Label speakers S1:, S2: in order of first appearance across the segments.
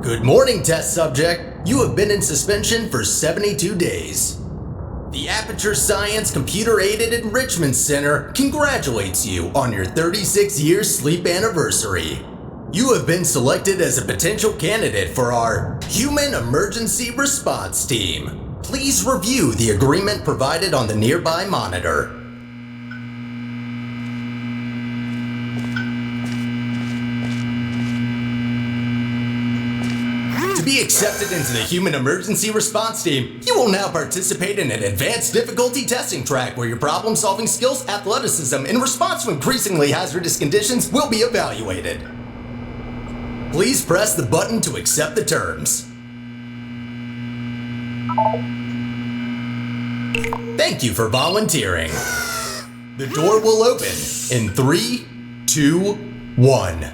S1: Good morning, test subject. You have been in suspension for 72 days. The Aperture Science Computer-Aided Enrichment Center congratulates you on your 36-year sleep anniversary. You have been selected as a potential candidate for our Human Emergency Response Team. Please review the agreement provided on the nearby monitor. To be accepted into the Human Emergency Response Team, you will now participate in an advanced difficulty testing track where your problem-solving skills, athleticism, in response to increasingly hazardous conditions will be evaluated. Please press the button to accept the terms. Thank you for volunteering. The door will open in 3, 2, 1.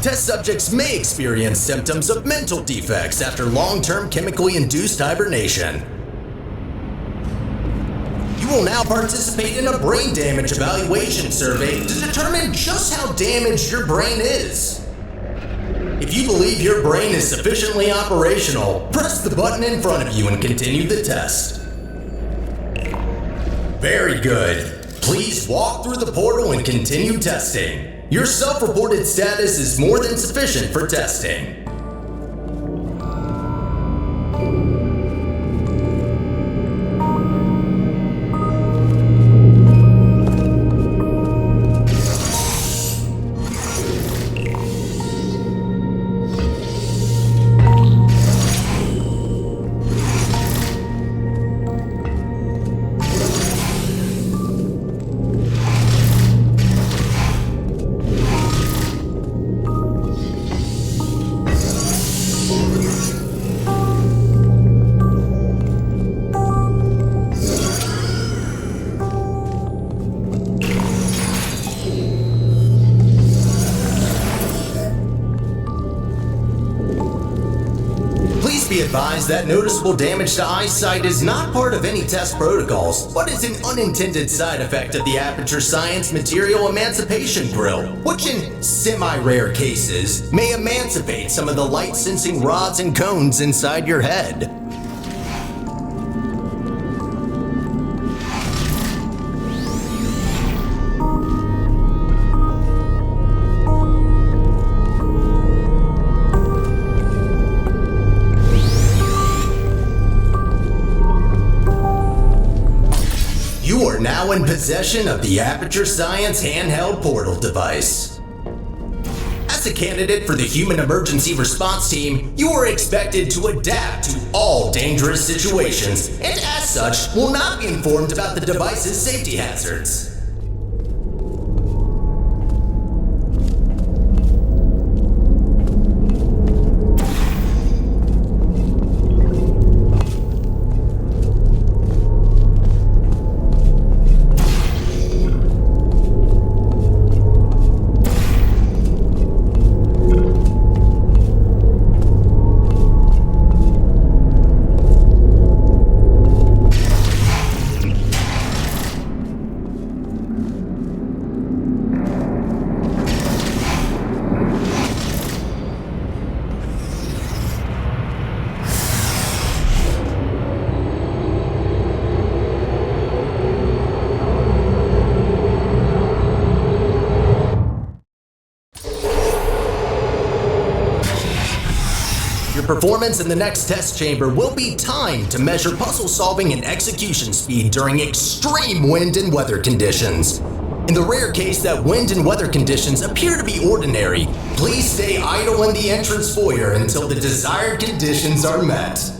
S1: Test subjects may experience symptoms of mental defects after long-term chemically induced hibernation. You will now participate in a brain damage evaluation survey to determine just how damaged your brain is. If you believe your brain is sufficiently operational, press the button in front of you and continue the test. Very good. Please walk through the portal and continue testing. Your self-reported status is more than sufficient for testing. Be advised that noticeable damage to eyesight is not part of any test protocols, but is an unintended side effect of the Aperture Science Material Emancipation Grill, which in semi-rare cases may emancipate some of the light-sensing rods and cones inside your head. You are now in possession of the Aperture Science handheld portal device. As a candidate for the Human Emergency Response Team, you are expected to adapt to all dangerous situations, and as such, will not be informed about the device's safety hazards. performance in the next test chamber will be timed to measure puzzle solving and execution speed during extreme wind and weather conditions. In the rare case that wind and weather conditions appear to be ordinary, please stay idle in the entrance foyer until the desired conditions are met.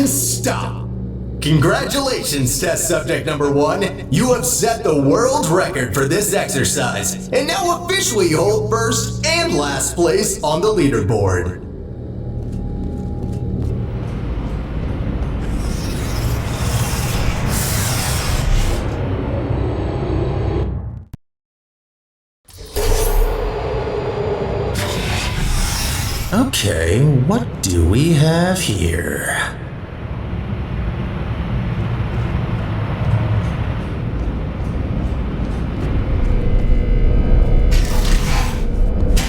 S1: Stop! Congratulations, test subject number 1. You have set the world record for this exercise, and now officially hold first and last place on the leaderboard. Okay, what do we have here?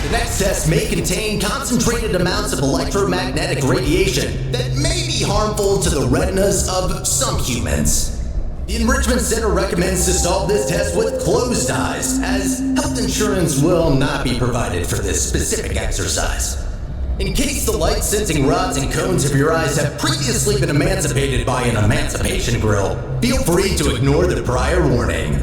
S1: The next test may contain concentrated amounts of electromagnetic radiation that may be harmful to the retinas of some humans. The Enrichment Center recommends to solve this test with closed eyes, as health insurance will not be provided for this specific exercise. In case the light-sensing rods and cones of your eyes have previously been emancipated by an emancipation grill, feel free to ignore the prior warning.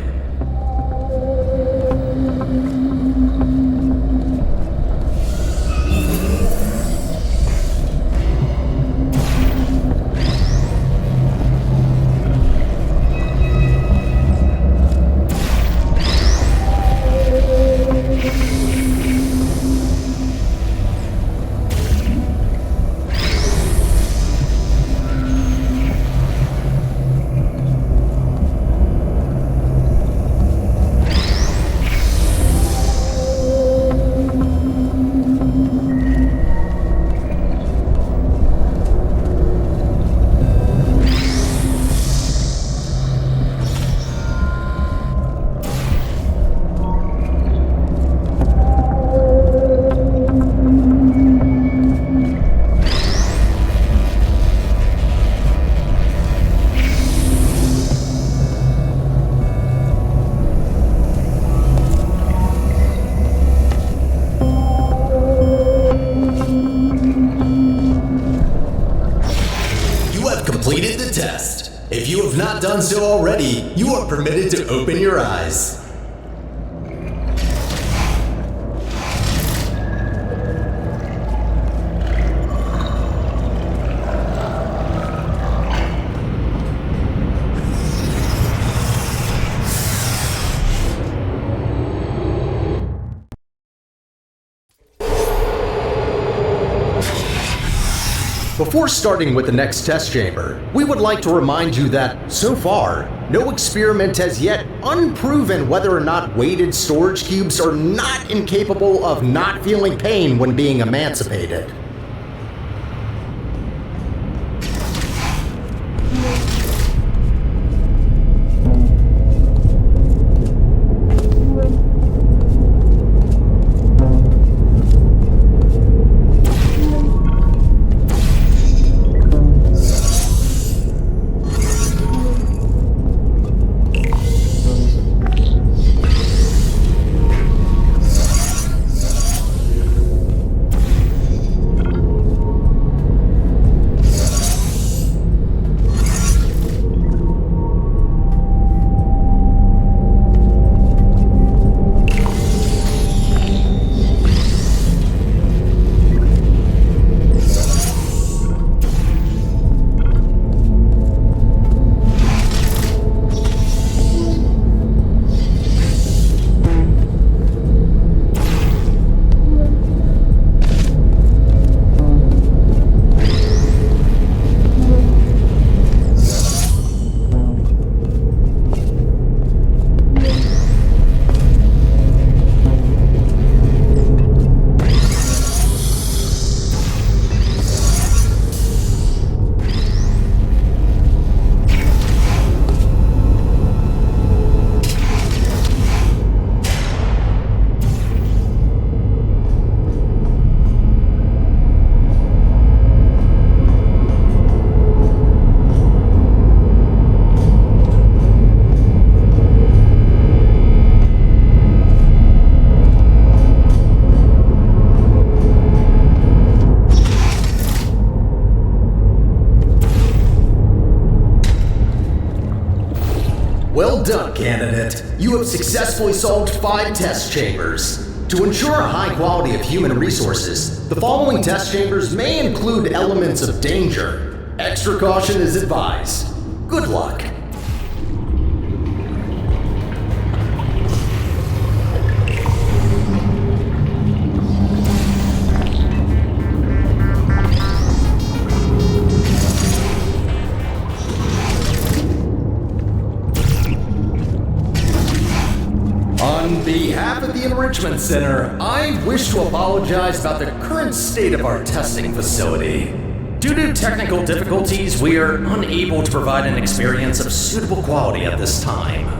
S1: If you have not done so already, you are permitted to open your eyes. Before starting with the next test chamber, we would like to remind you that, so far, no experiment has yet unproven whether or not weighted storage cubes are not incapable of not feeling pain when being emancipated. Well done, candidate. You have successfully solved 5 test chambers. To ensure a high quality of human resources, the following test chambers may include elements of danger. Extra caution is advised. Good luck. On behalf of the Enrichment Center, I wish to apologize about the current state of our testing facility. Due to technical difficulties, we are unable to provide an experience of suitable quality at this time.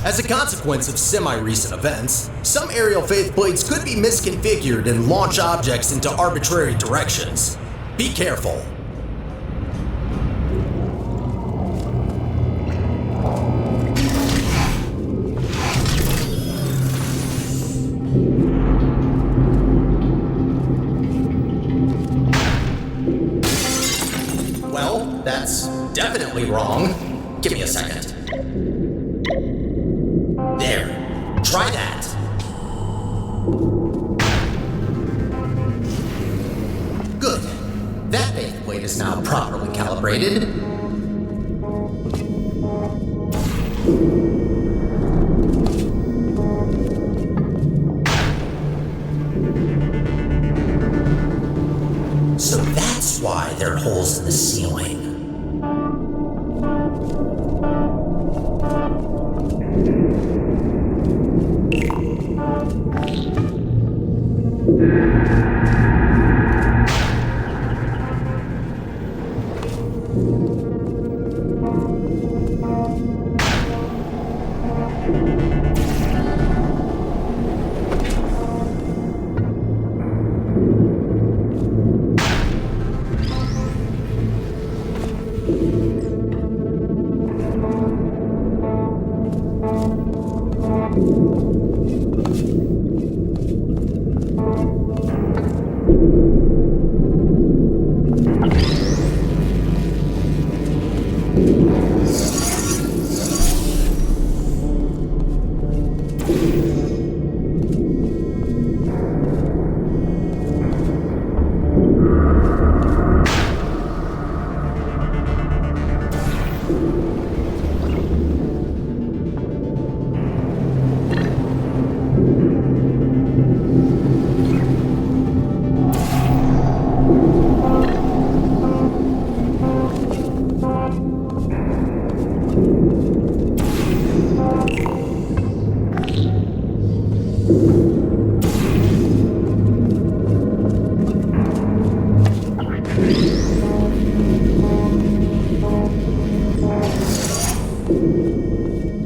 S1: As a consequence of semi-recent events, some aerial faithplates could be misconfigured and launch objects into arbitrary directions. Be careful. Well, that's definitely wrong. Give me a second. There. Try that. Good. That faithplate is now properly calibrated. So that's why there are holes in the ceiling.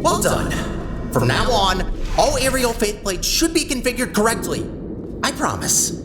S1: Well done. From now on, all aerial faithplates should be configured correctly. I promise.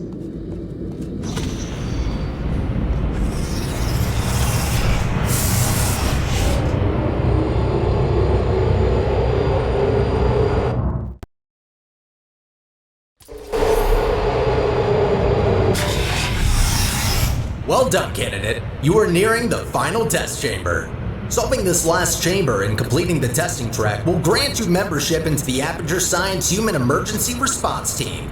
S1: Well done, candidate. You are nearing the final test chamber. Solving this last chamber and completing the testing track will grant you membership into the Aperture Science Human Emergency Response Team.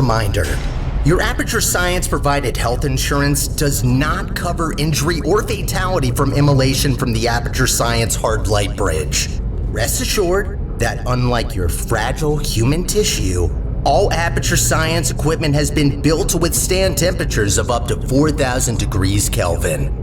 S1: reminder. Your Aperture Science provided health insurance does not cover injury or fatality from immolation from the Aperture Science hard light bridge. Rest assured that unlike your fragile human tissue, all Aperture Science equipment has been built to withstand temperatures of up to 4,000 degrees Kelvin.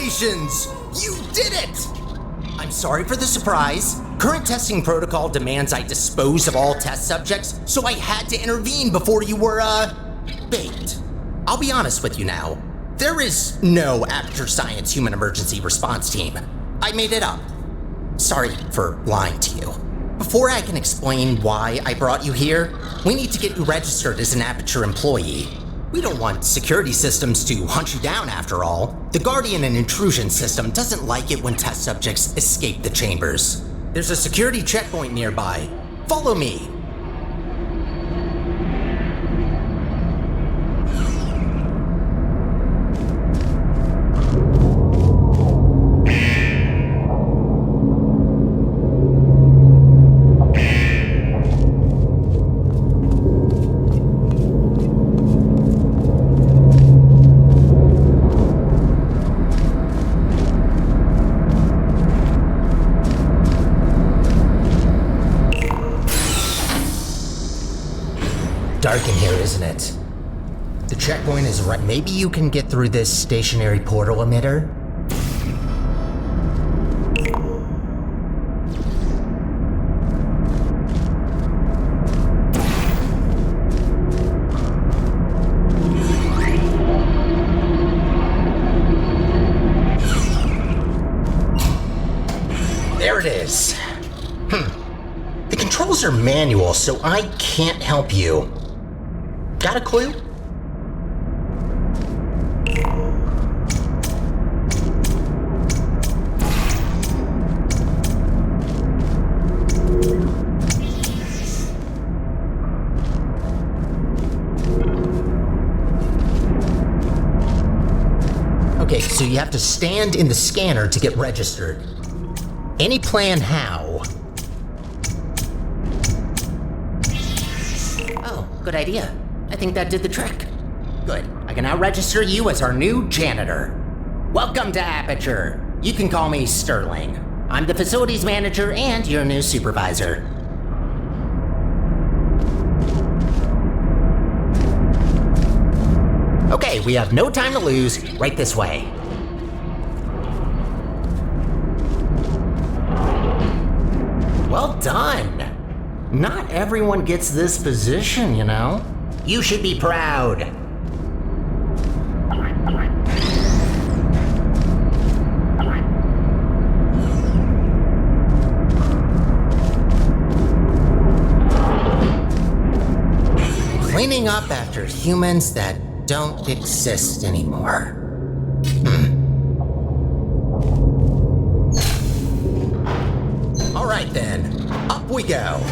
S1: Congratulations! You did it! I'm sorry for the surprise. Current testing protocol demands I dispose of all test subjects, so I had to intervene before you were, baked. I'll be honest with you now. There is no Aperture Science Human Emergency Response Team. I made it up. Sorry for lying to you. Before I can explain why I brought you here, we need to get you registered as an Aperture employee. We don't want security systems to hunt you down after all. The Guardian and Intrusion system doesn't like it when test subjects escape the chambers. There's a security checkpoint nearby. Follow me. Dark in here, isn't it? The checkpoint is right. Maybe you can get through this stationary portal emitter? There it is. The controls are manual, so I can't help you. Got a clue? Okay, so you have to stand in the scanner to get registered. Any plan how? Oh, good idea. I think that did the trick. Good. I can now register you as our new janitor. Welcome to Aperture. You can call me Sterling. I'm the facilities manager and your new supervisor. Okay, we have no time to lose. Right this way. Well done. Not everyone gets this position, you know. You should be proud. Cleaning up after humans that don't exist anymore. All right then, up we go.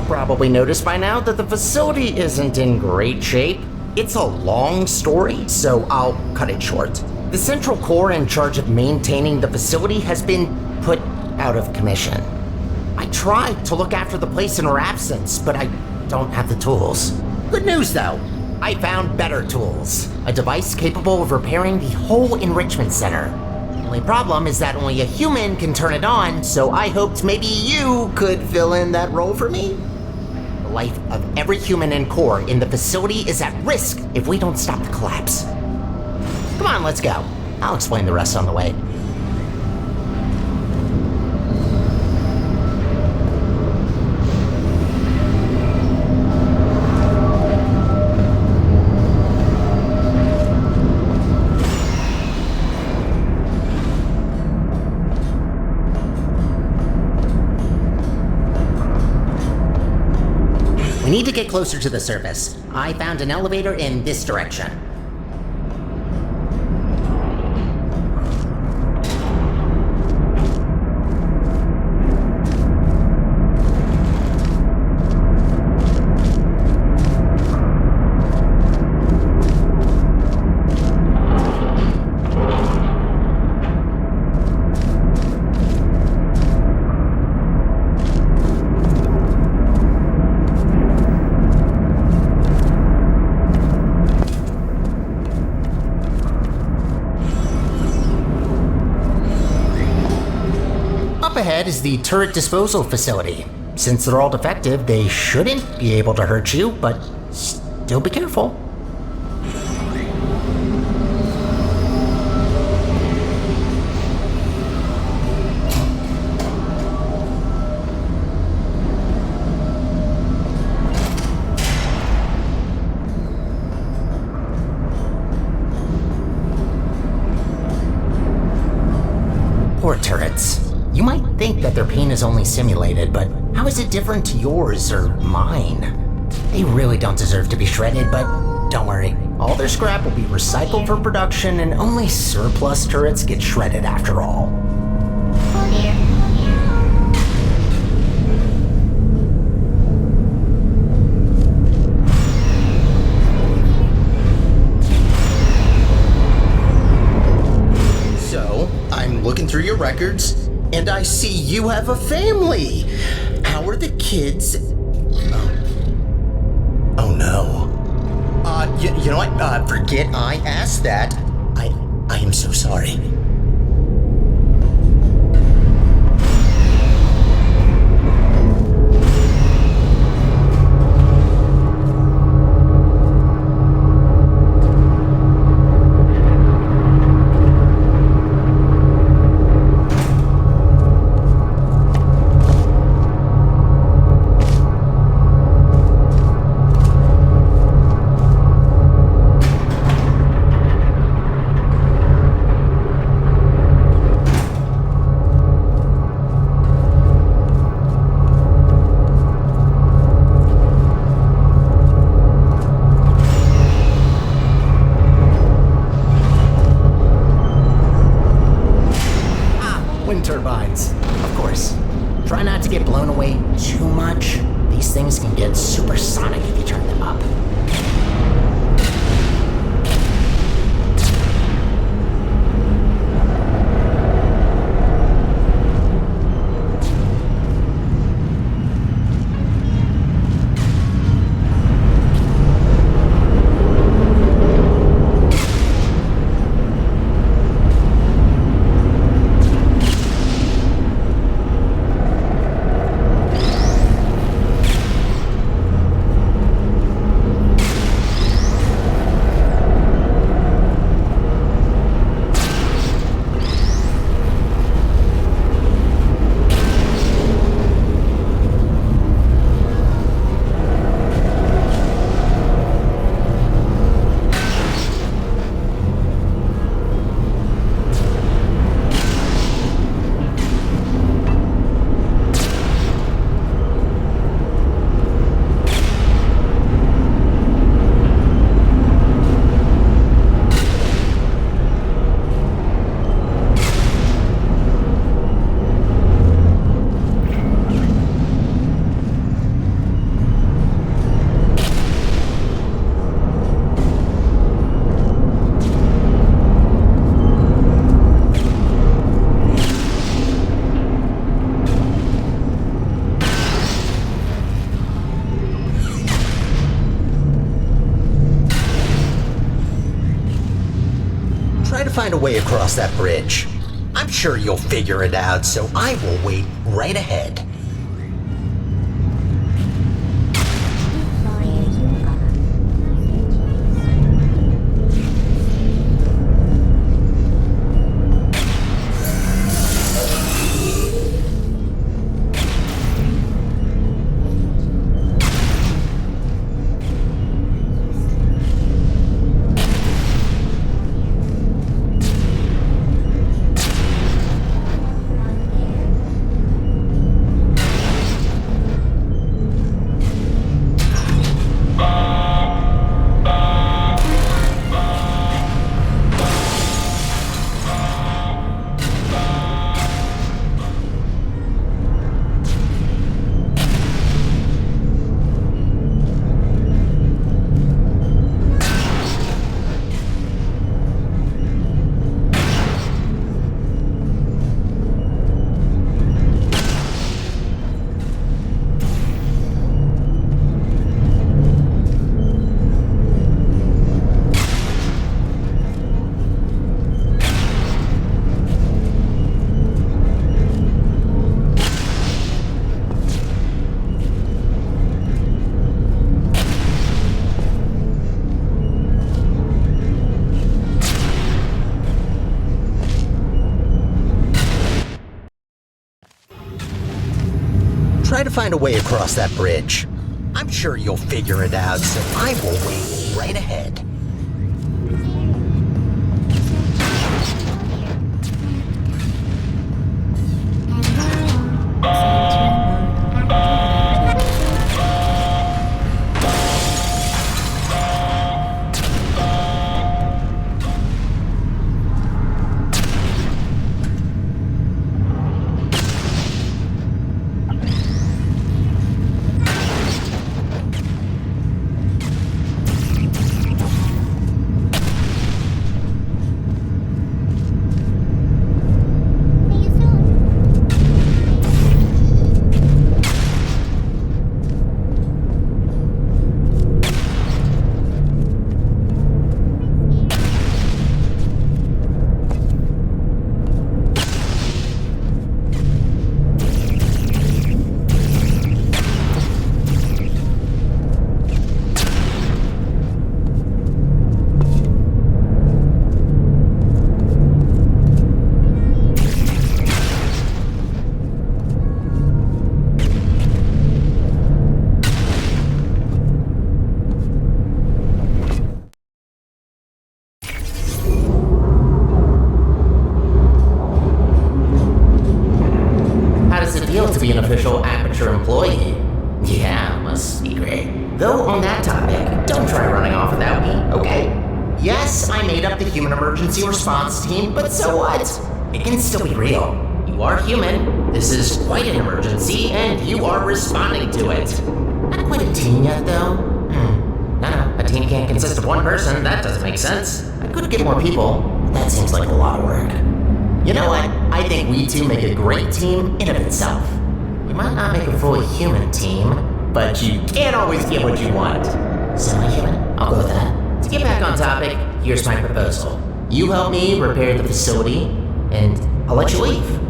S1: Probably noticed by now that the facility isn't in great shape. It's a long story, so I'll cut it short. The central core in charge of maintaining the facility has been put out of commission. I tried to look after the place in her absence, but I don't have the tools. Good news though, I found better tools. A device capable of repairing the whole enrichment center. The only problem is that only a human can turn it on, so I hoped maybe you could fill in that role for me. The life of every human and core in the facility is at risk if we don't stop the collapse. Come on, let's go. I'll explain the rest on the way. We need to get closer to the surface. I found an elevator in this direction.
S2: up ahead is the turret disposal facility. Since they're all defective, they shouldn't be able to hurt you, but still be careful. Poor turrets. You might think that their pain is only simulated, but how is it different to yours or mine? They really don't deserve to be shredded, but don't worry. All their scrap will be recycled for production, and only surplus turrets get shredded after all.
S1: So, I'm looking through your records, and I see you have a family. How are the kids? Oh no. You know what? Forget I asked that. I am so sorry. Wind turbines, of course. Try not to get blown away too much. These things can get supersonic if you turn them up. Try to find a way across that bridge. I'm sure you'll figure it out, so I will wait right ahead.
S2: try to find a way across that bridge. I'm sure you'll figure it out, so I will wait right ahead. To be an official Aperture employee. Yeah, must be great. Though on that topic, don't try running off without me, okay? Yes, I made up the human emergency response team, but so what? It can still be real. You are human, this is quite an emergency, and you are responding to it. Not quite a team yet, though. No, a team can't consist of one person, that doesn't make sense. I could get more people, but that seems like a lot of work. You know what? I think we two make a great team in of itself. You might not make a fully human team, but you can't always get what you want. Semi-human? I'll go with that. To get back on topic, here's my proposal. You help me repair the facility, and I'll let you leave.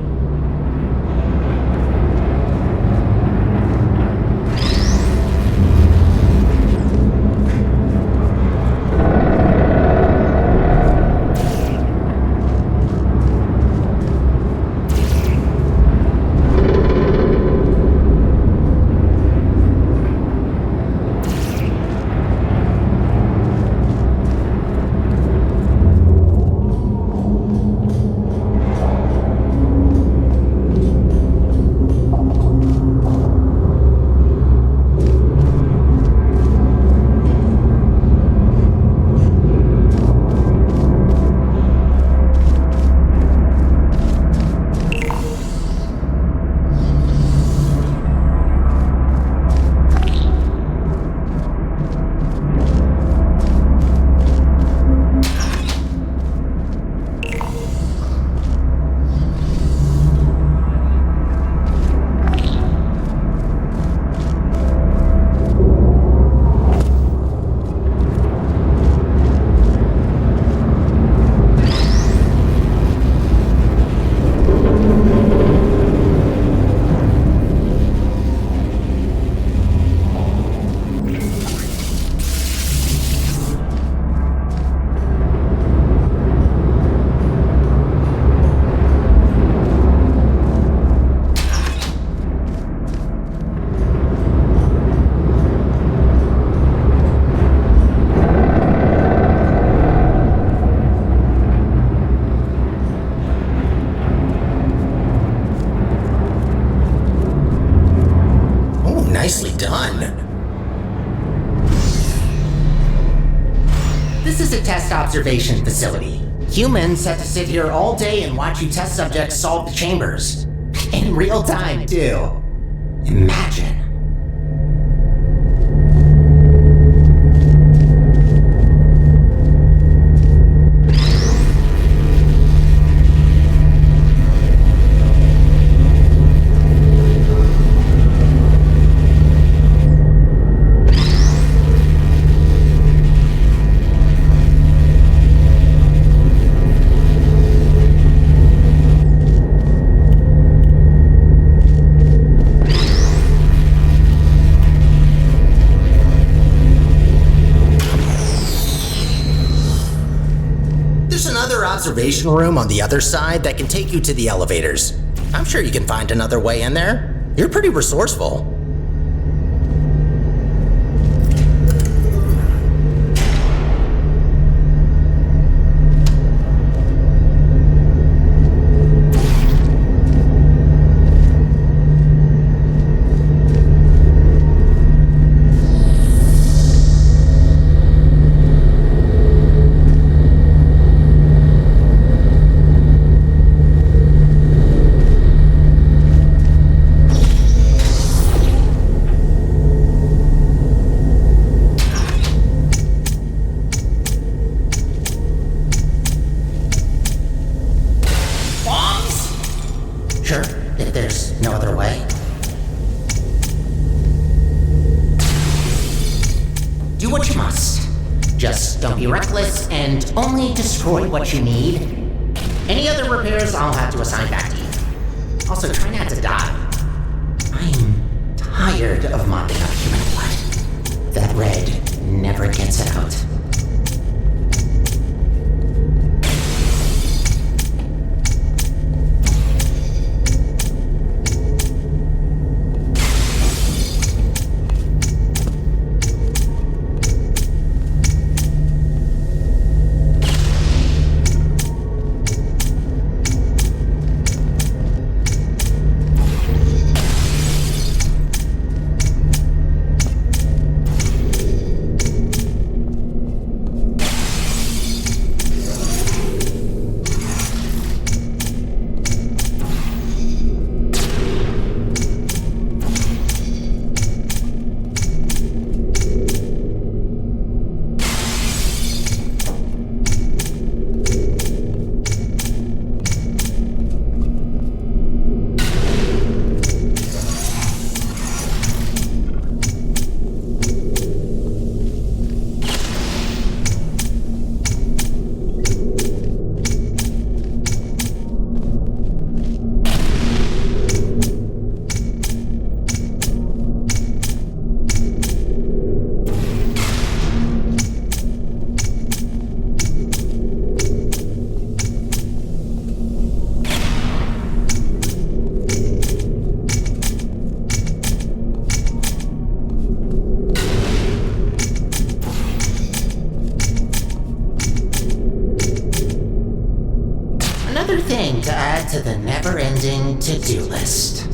S2: Nicely done. This is a test observation facility. Humans have to sit here all day and watch you test subjects solve the chambers. In real time, too. Imagine. Observation room on the other side that can take you to the elevators. I'm sure you can find another way in there.
S1: You're pretty resourceful.
S2: Sure, if there's no other way. Do what you must. Just don't be reckless and only destroy what you need. Any other repairs I'll have to assign back to you. Also, try not to die. I'm tired of mopping up human blood. That red never gets out. Another thing to add to the never-ending to-do list.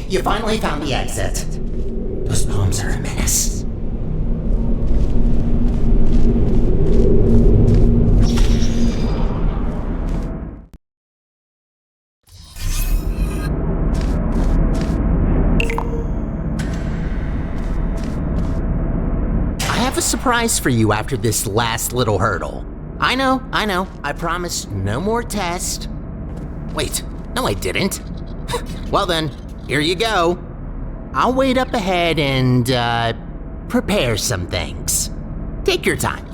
S2: You finally found the exit. Those poems are a menace. I have a surprise for you after this last little hurdle. I know. I promised no more tests. Wait, no I didn't. Well then, here you go. I'll wait up ahead and, prepare some things. Take your time.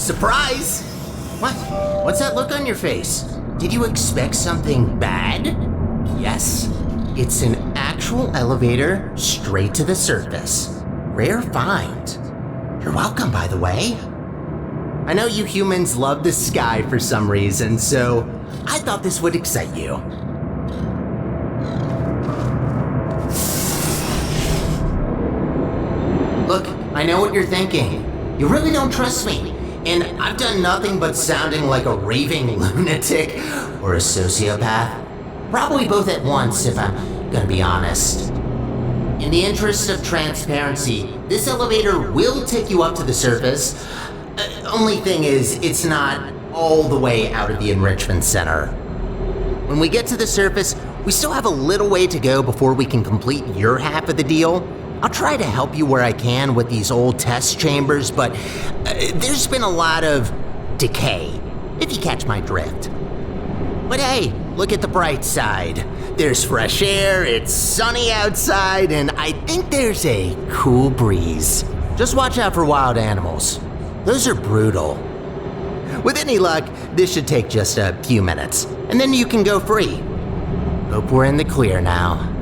S2: Surprise! What? What's that look on your face? Did you expect something bad? Yes, it's an actual elevator straight to the surface. Rare find. You're welcome, by the way. I know you humans love the sky for some reason, so I thought this would excite you. Look, I know what you're thinking. You really don't trust me, and I've done nothing but sounding like a raving lunatic or a sociopath. Probably both at once, if I'm gonna be honest. In the interest of transparency, this elevator will take you up to the surface. Only thing is, it's not all the way out of the enrichment center. When we get to the surface, we still have a little way to go before we can complete your half of the deal. I'll try to help you where I can with these old test chambers, but there's been a lot of decay, if you catch my drift. But hey, look at the bright side. There's fresh air, it's sunny outside, and I think there's a cool breeze. Just watch out for wild animals. Those are brutal. With any luck, this should take just a few minutes, and then you can go free. Hope we're in the clear now.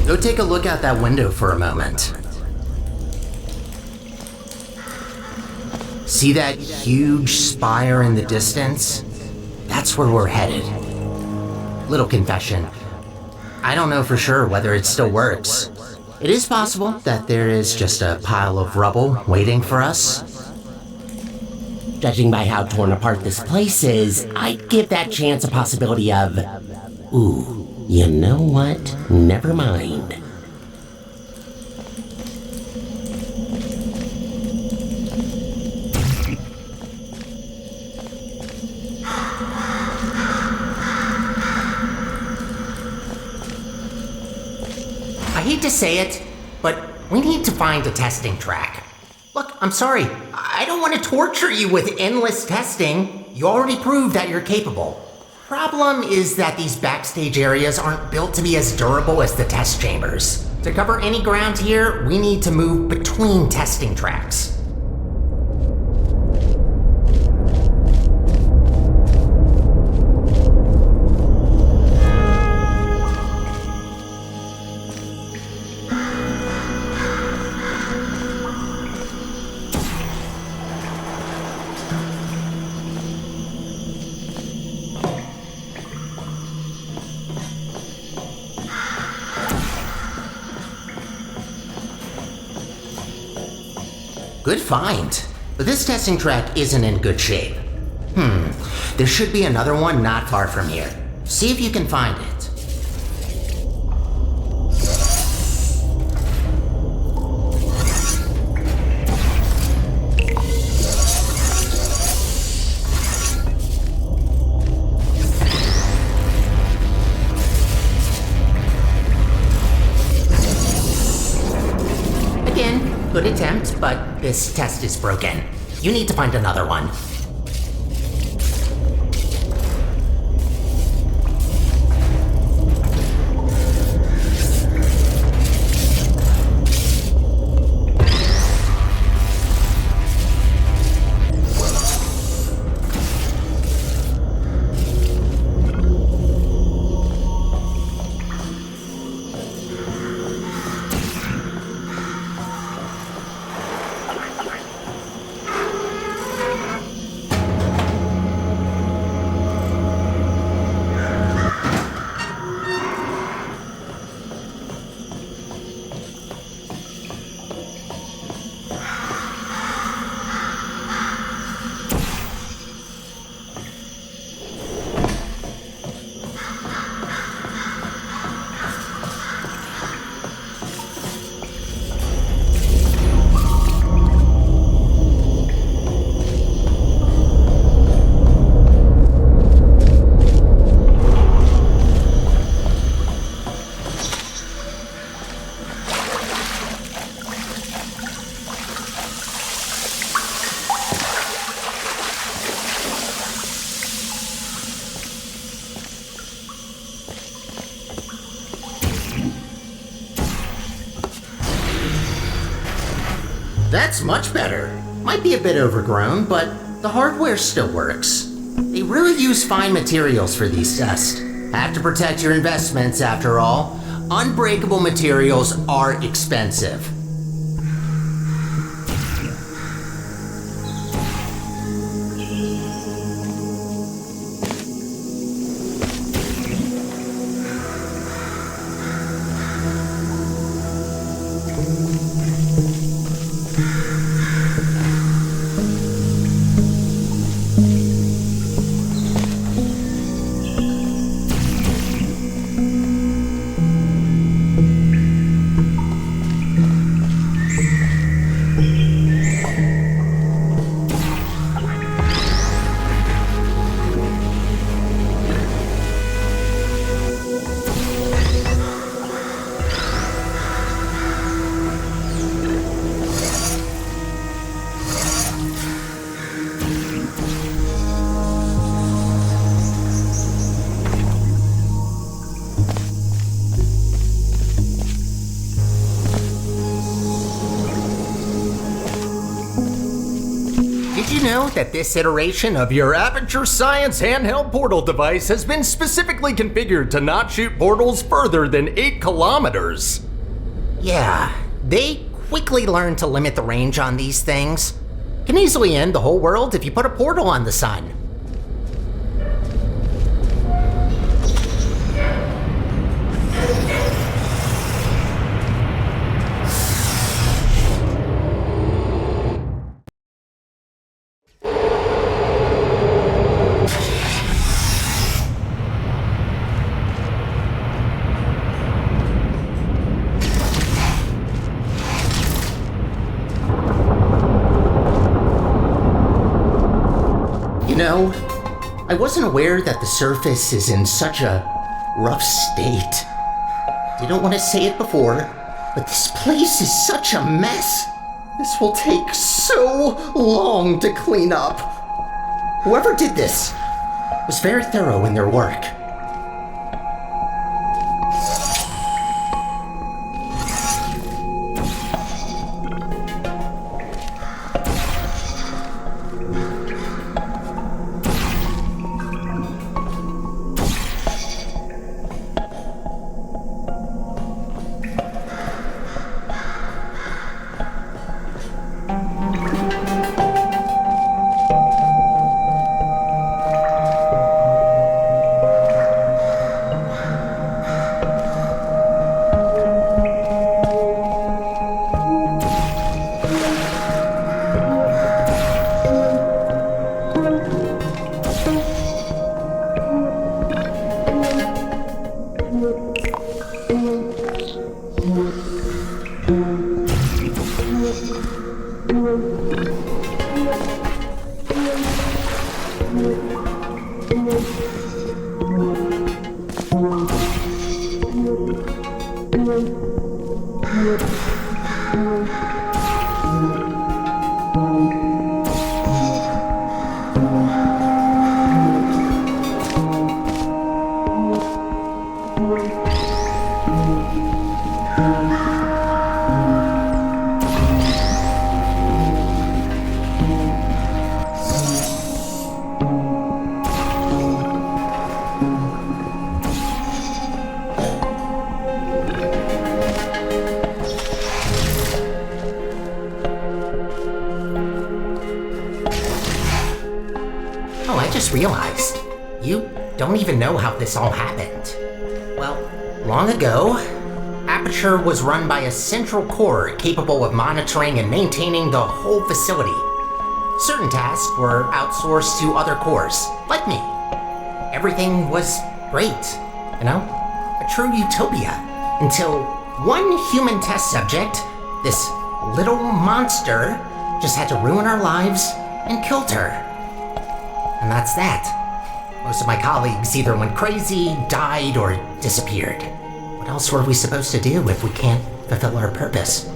S2: Go take a look out that window for a moment. See that huge spire in the distance? That's where we're headed. Little confession. I don't know for sure whether it still works. It is possible that there is just a pile of rubble waiting for us.
S3: Judging by how torn apart this place is, I'd give that chance a possibility of... Ooh, you know what? Never mind.
S2: I hate to say it, but we need to find a testing track. Look, I'm sorry. I don't want to torture you with endless testing. You already proved that you're capable. Problem is that these backstage areas aren't built to be as durable as the test chambers. To cover any ground here, we need to move between testing tracks. Good find, but this testing track isn't in good shape. There should be another one not far from here. See if you can find it. Good attempt, but this test is broken. You need to find another one. That's much better. Might be a bit overgrown, but the hardware still works. They really use fine materials for these tests. Have to protect your investments, after all. Unbreakable materials are expensive. Did you know that this iteration of your Aperture Science handheld portal device has been specifically configured to not shoot portals further than 8 kilometers? Yeah, they quickly learned to limit the range on these things. Can easily end the whole world if you put a portal on the sun. You know, I wasn't aware that the surface is in such a rough state. Didn't want to say it before, but this place is such a mess. This will take so long to clean up. Whoever did this was very thorough in their work. Oh, I just realized. You don't even know how this all happened. Well, long ago, Aperture was run by a central core capable of monitoring and maintaining the whole facility. Certain tasks were outsourced to other cores, like me. Everything was great, you know? A true utopia. Until one human test subject, this little monster, just had to ruin our lives and killed her. And that's that. Most of my colleagues either went crazy, died, or disappeared. What else were we supposed to do if we can't fulfill our purpose?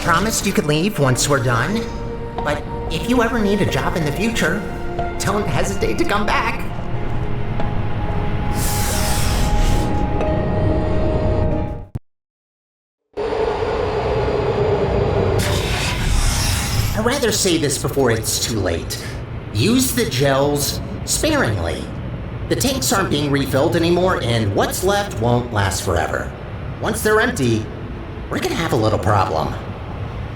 S2: promised you could leave once we're done. But if you ever need a job in the future, don't hesitate to come back. I'd rather say this before it's too late. Use the gels sparingly. The tanks aren't being refilled anymore, and what's left won't last forever. Once they're empty, we're gonna have a little problem.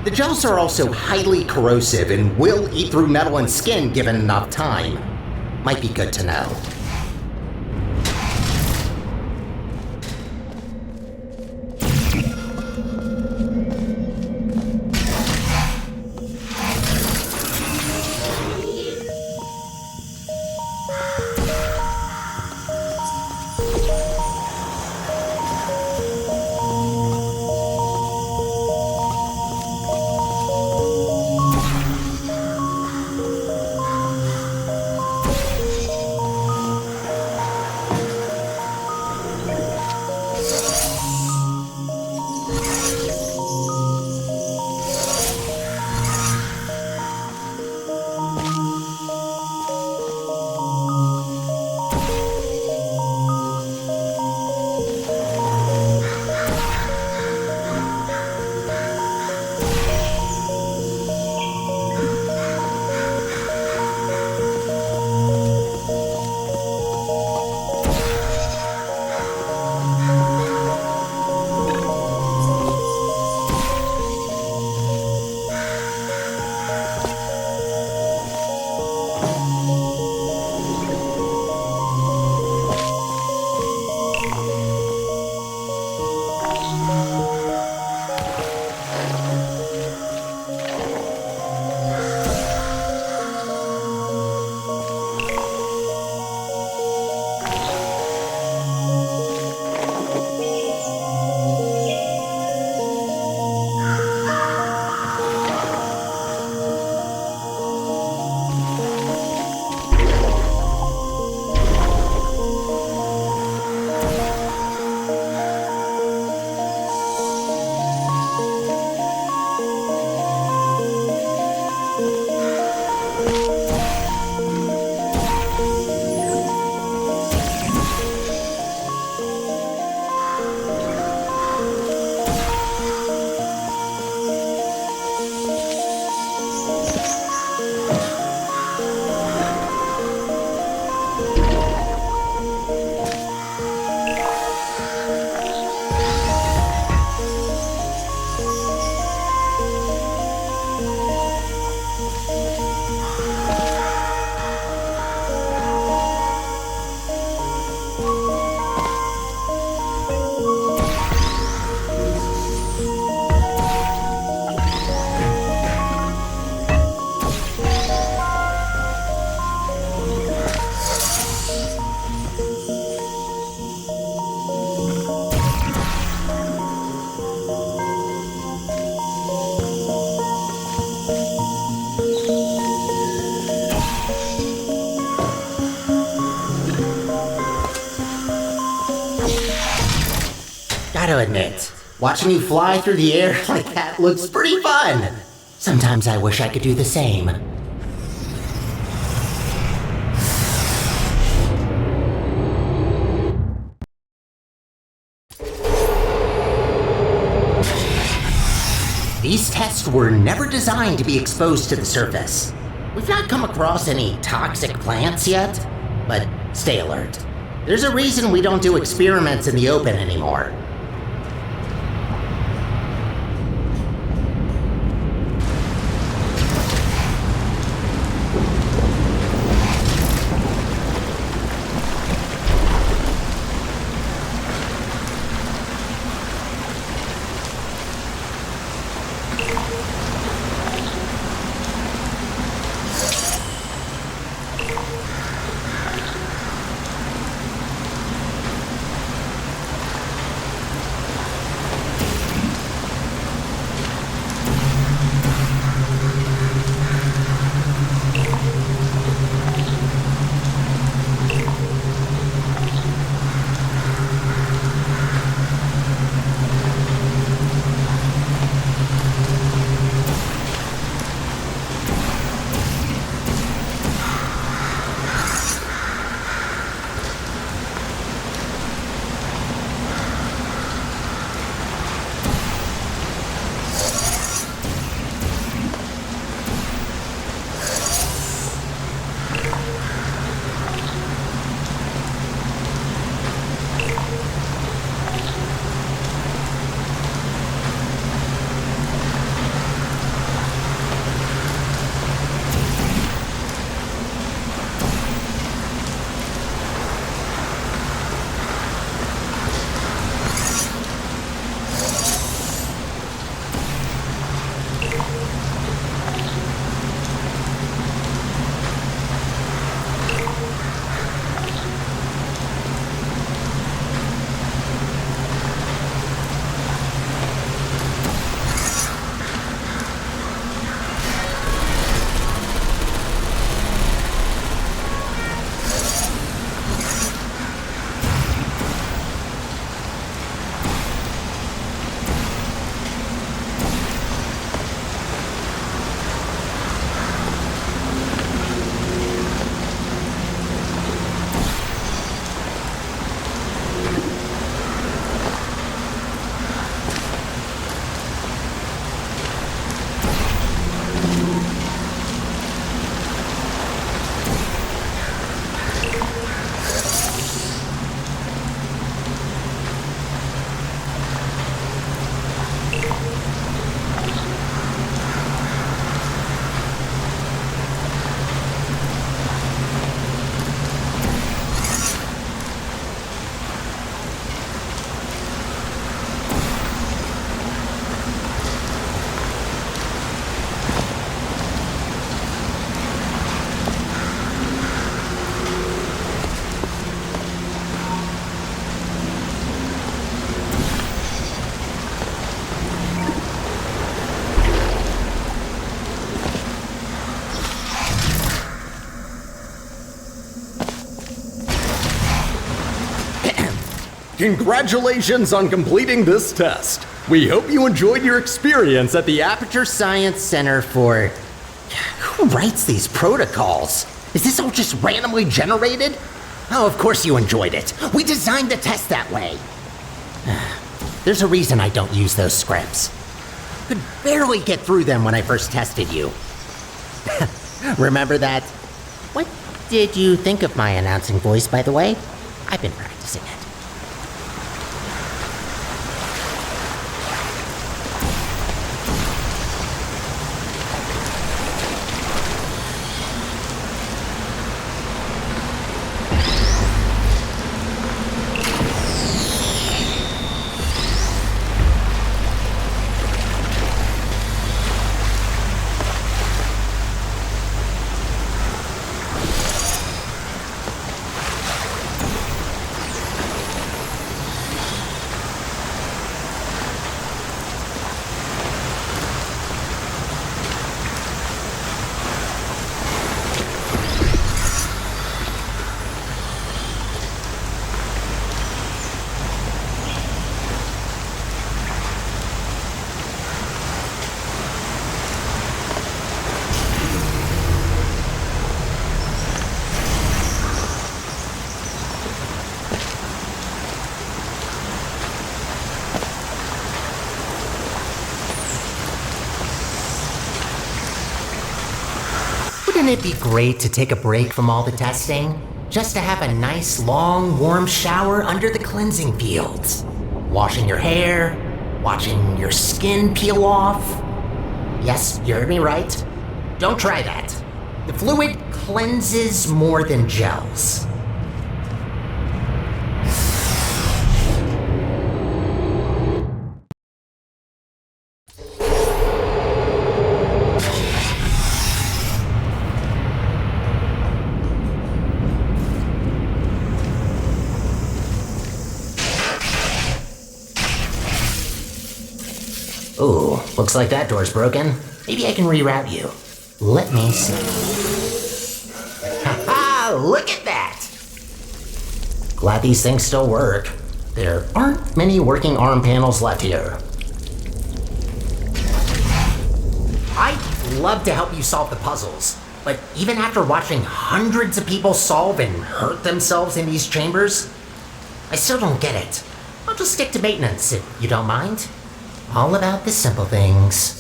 S2: The gels are also highly corrosive and will eat through metal and skin given enough time. Might be good to know. Gotta admit, watching you fly through the air like that looks pretty fun. Sometimes I wish I could do the same. These tests were never designed to be exposed to the surface. We've not come across any toxic plants yet, but stay alert. There's a reason we don't do experiments in the open anymore.
S4: Congratulations on completing this test. We hope you enjoyed your experience at the
S2: Aperture Science Center for... Who writes these protocols? Is this all just randomly generated? Oh, of course you enjoyed it. We designed the test that way. There's a reason I don't use those scripts. Could barely get through them when I first tested you. Remember that? What did you think of my announcing voice, by the way? I've been practicing it. Wouldn't it be great to take a break from all the testing? Just to have a nice, long, warm shower under the cleansing fields. Washing your hair, watching your skin peel off. Yes, you heard me right. Don't try that. The fluid cleanses more than gels. Ooh, looks like that door's broken. Maybe I can reroute you. Let me see. Ha-ha! Look at that! Glad these things still work. There aren't many working arm panels left here. I'd love to help you solve the puzzles, but even after watching hundreds of people solve and hurt themselves in these chambers, I still don't get it. I'll just stick to maintenance if you don't mind. All about the simple things.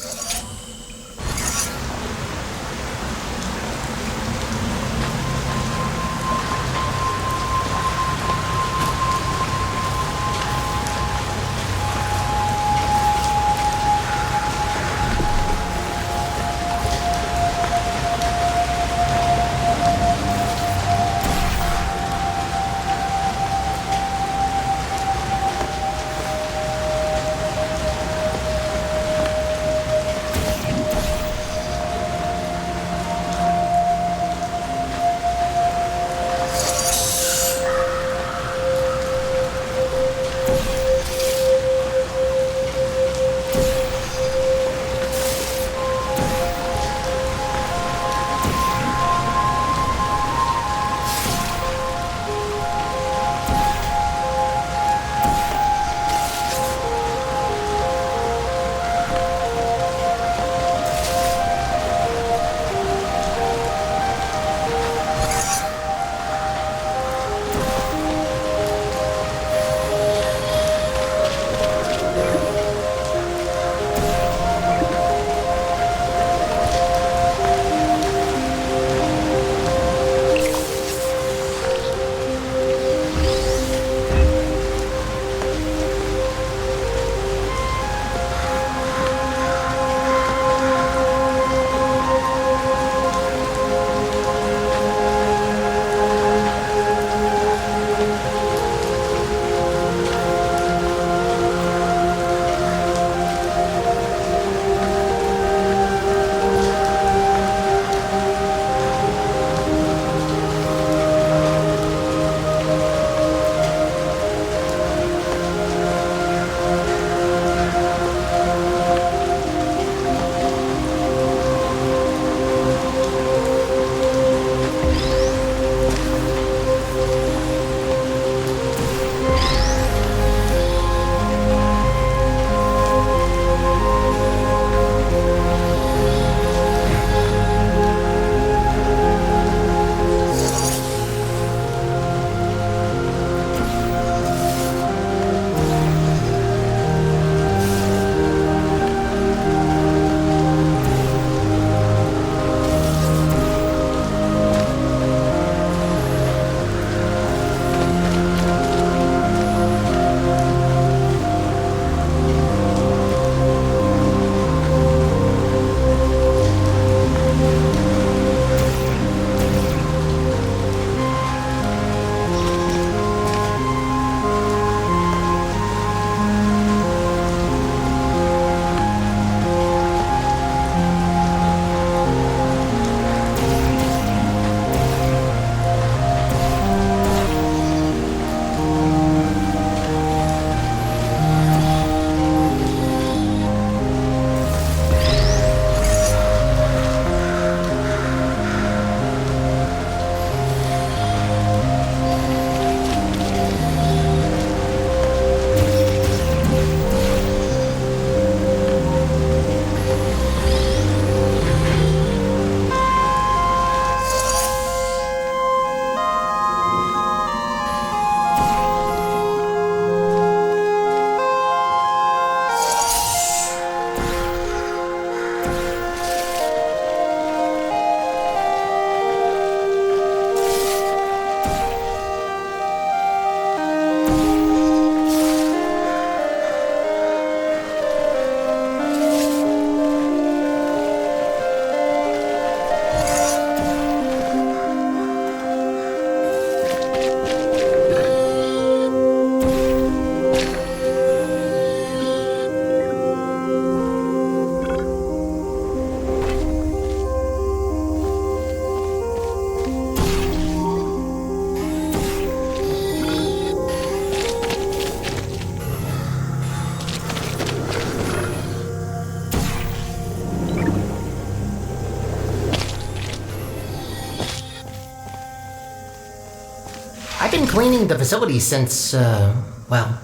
S2: I've been cleaning the facility since, well,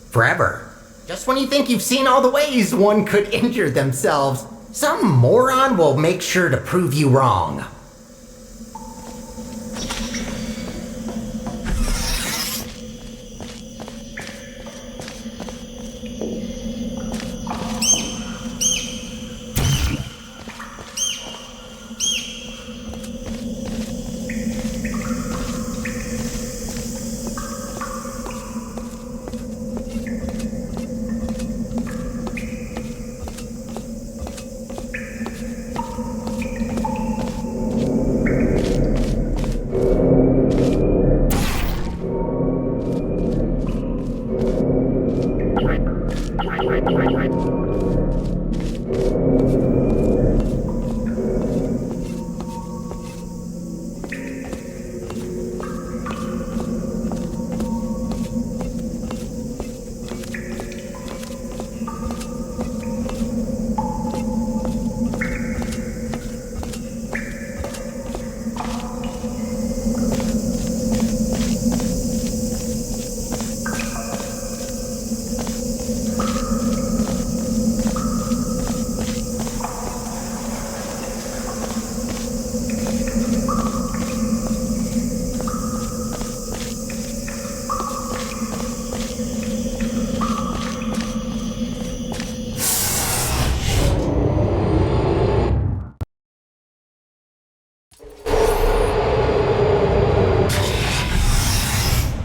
S2: forever. Just when you think you've seen all the ways one could injure themselves, some moron will make sure to prove you wrong.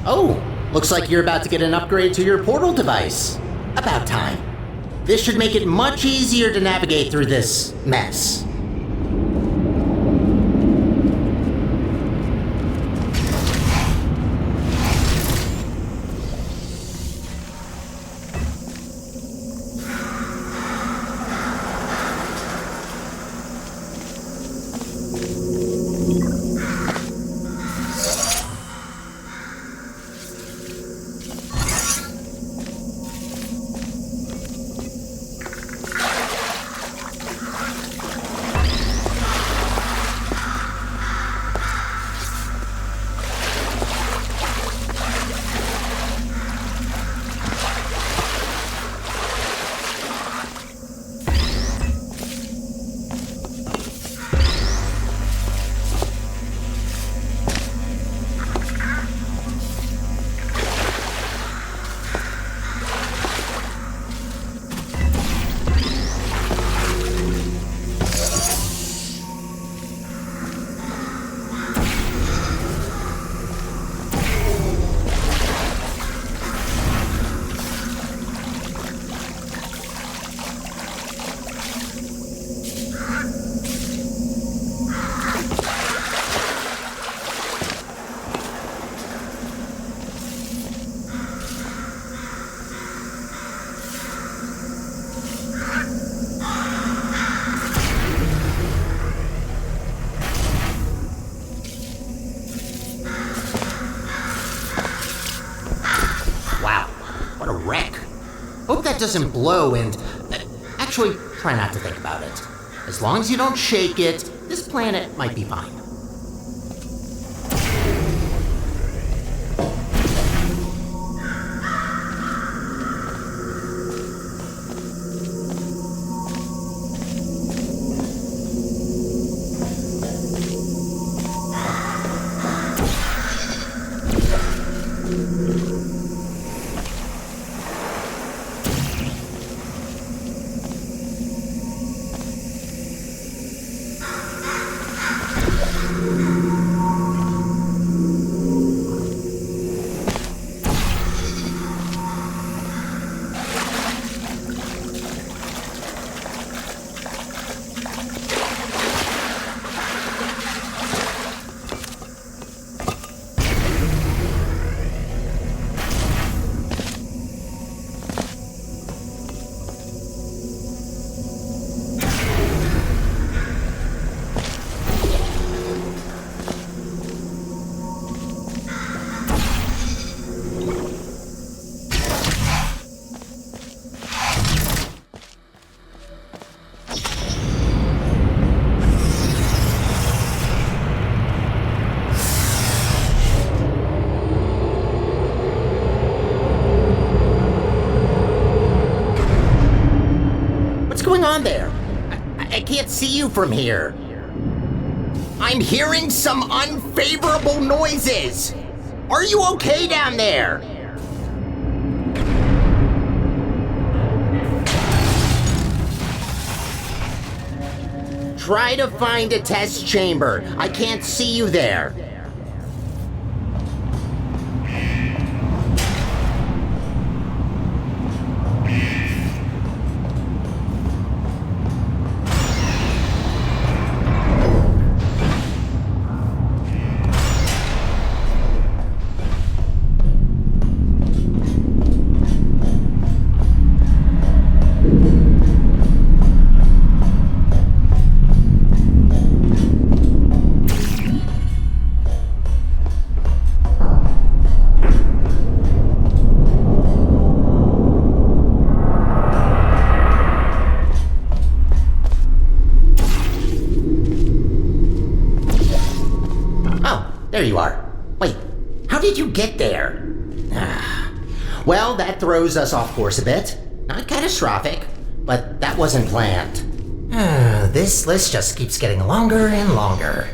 S2: Oh, looks like you're about to get an upgrade to your portal device. About time. This should make it much easier to navigate through this mess. Hope that doesn't blow and... actually, try not to think about it. As long as you don't shake it, this planet might be fine. going on there? I can't see you from here. I'm hearing some unfavorable noises. Are you okay down there? Try to find a test chamber. I can't see you there. There you are. Wait, how did you get there? Well, that throws us off course a bit. Not catastrophic, but that wasn't planned. This list just keeps getting longer and longer.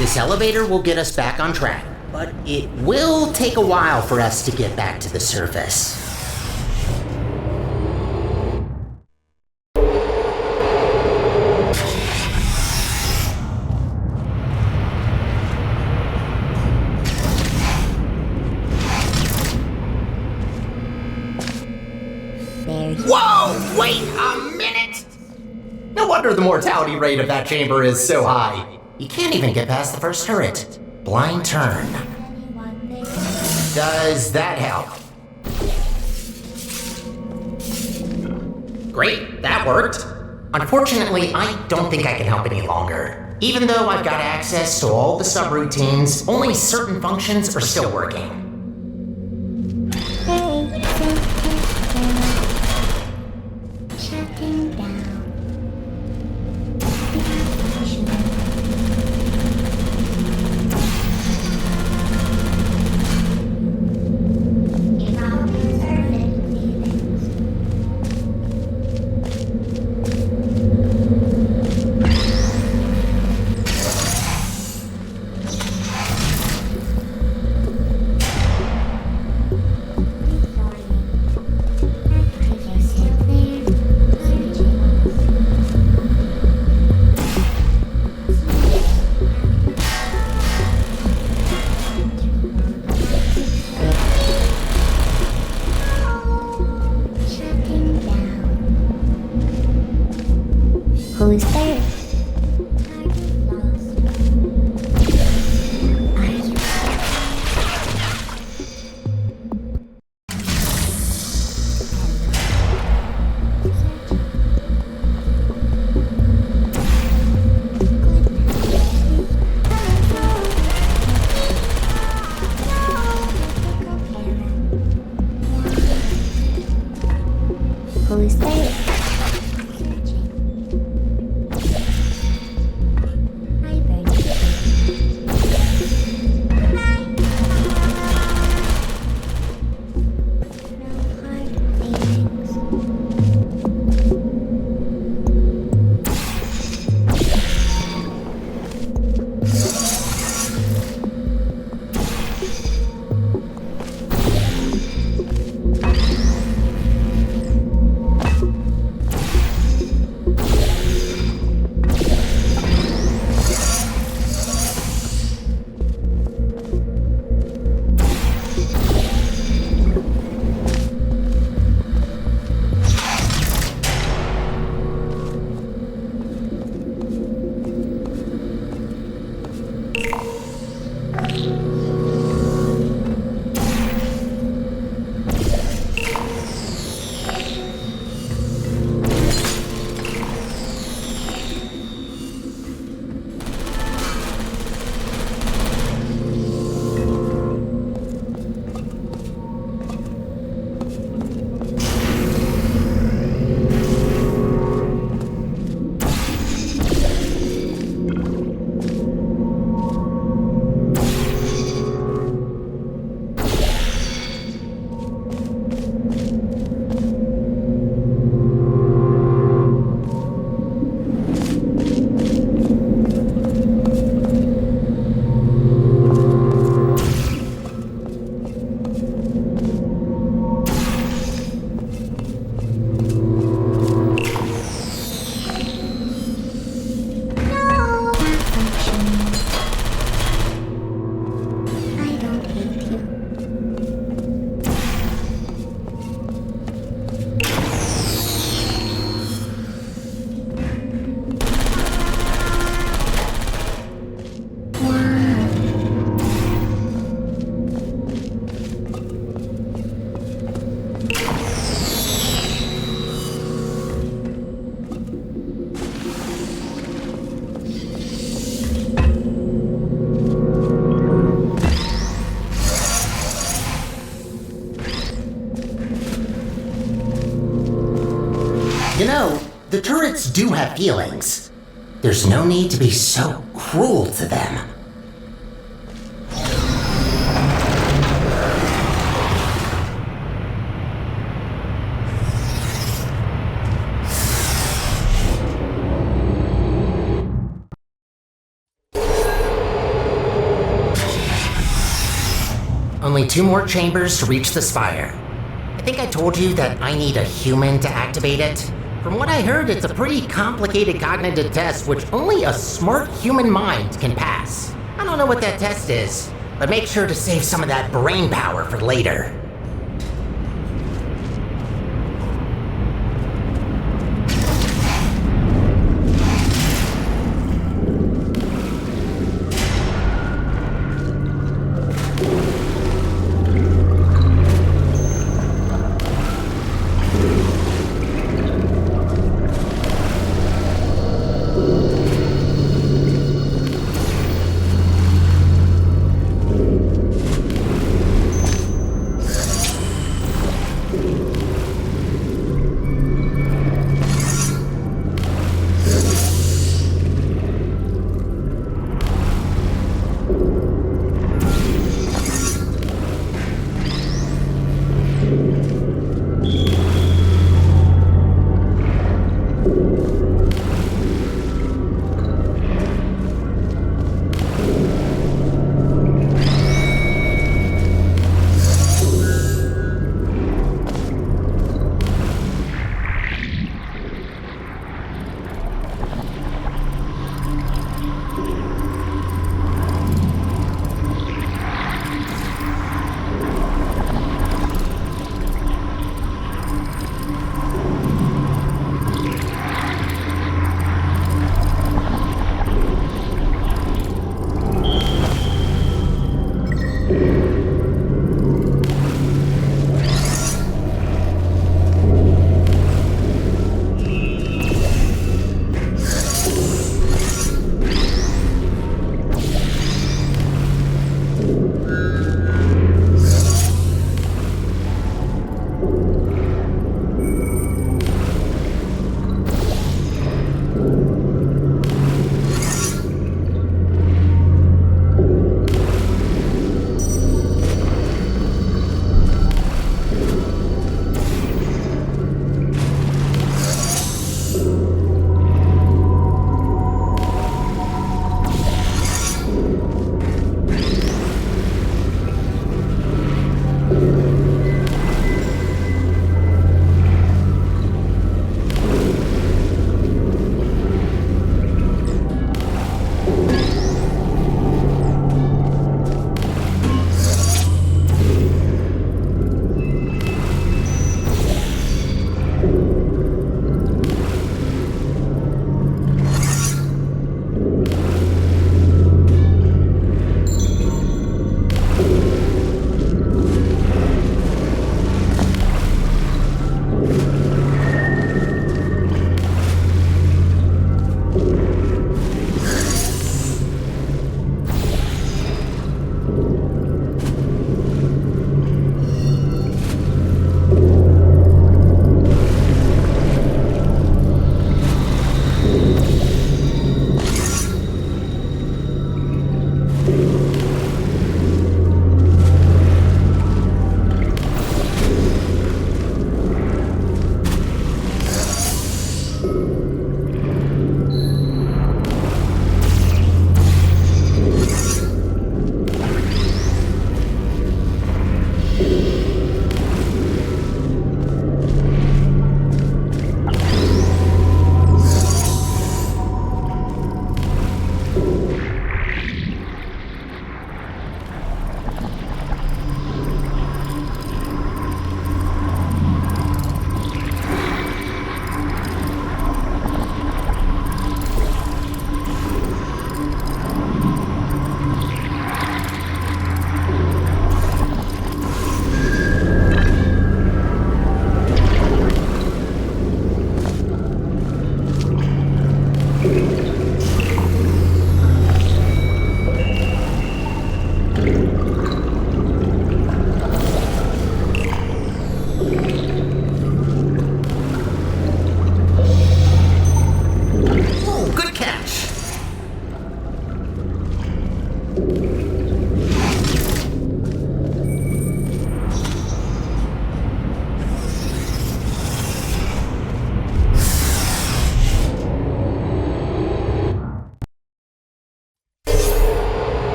S2: This elevator will get us back on track, but it will take a while for us to get back to the surface. Whoa! Wait a minute! No wonder the mortality rate of that chamber is so high. You can't even get past the first turret. Blind turn. Does that help? Great, that worked. Unfortunately, I don't think I can help any longer. Even though I've got access to all the subroutines, only certain functions are still working.
S5: Shutting down. Who's there? Who's there?
S2: You know, the turrets do have feelings. There's no need to be so cruel to them. Only 2 more chambers to reach the spire. I think I told you that I need a human to activate it. From what I heard, it's a pretty complicated cognitive test which only a smart human mind can pass. I don't know what that test is, but make sure to save some of that brain power for later.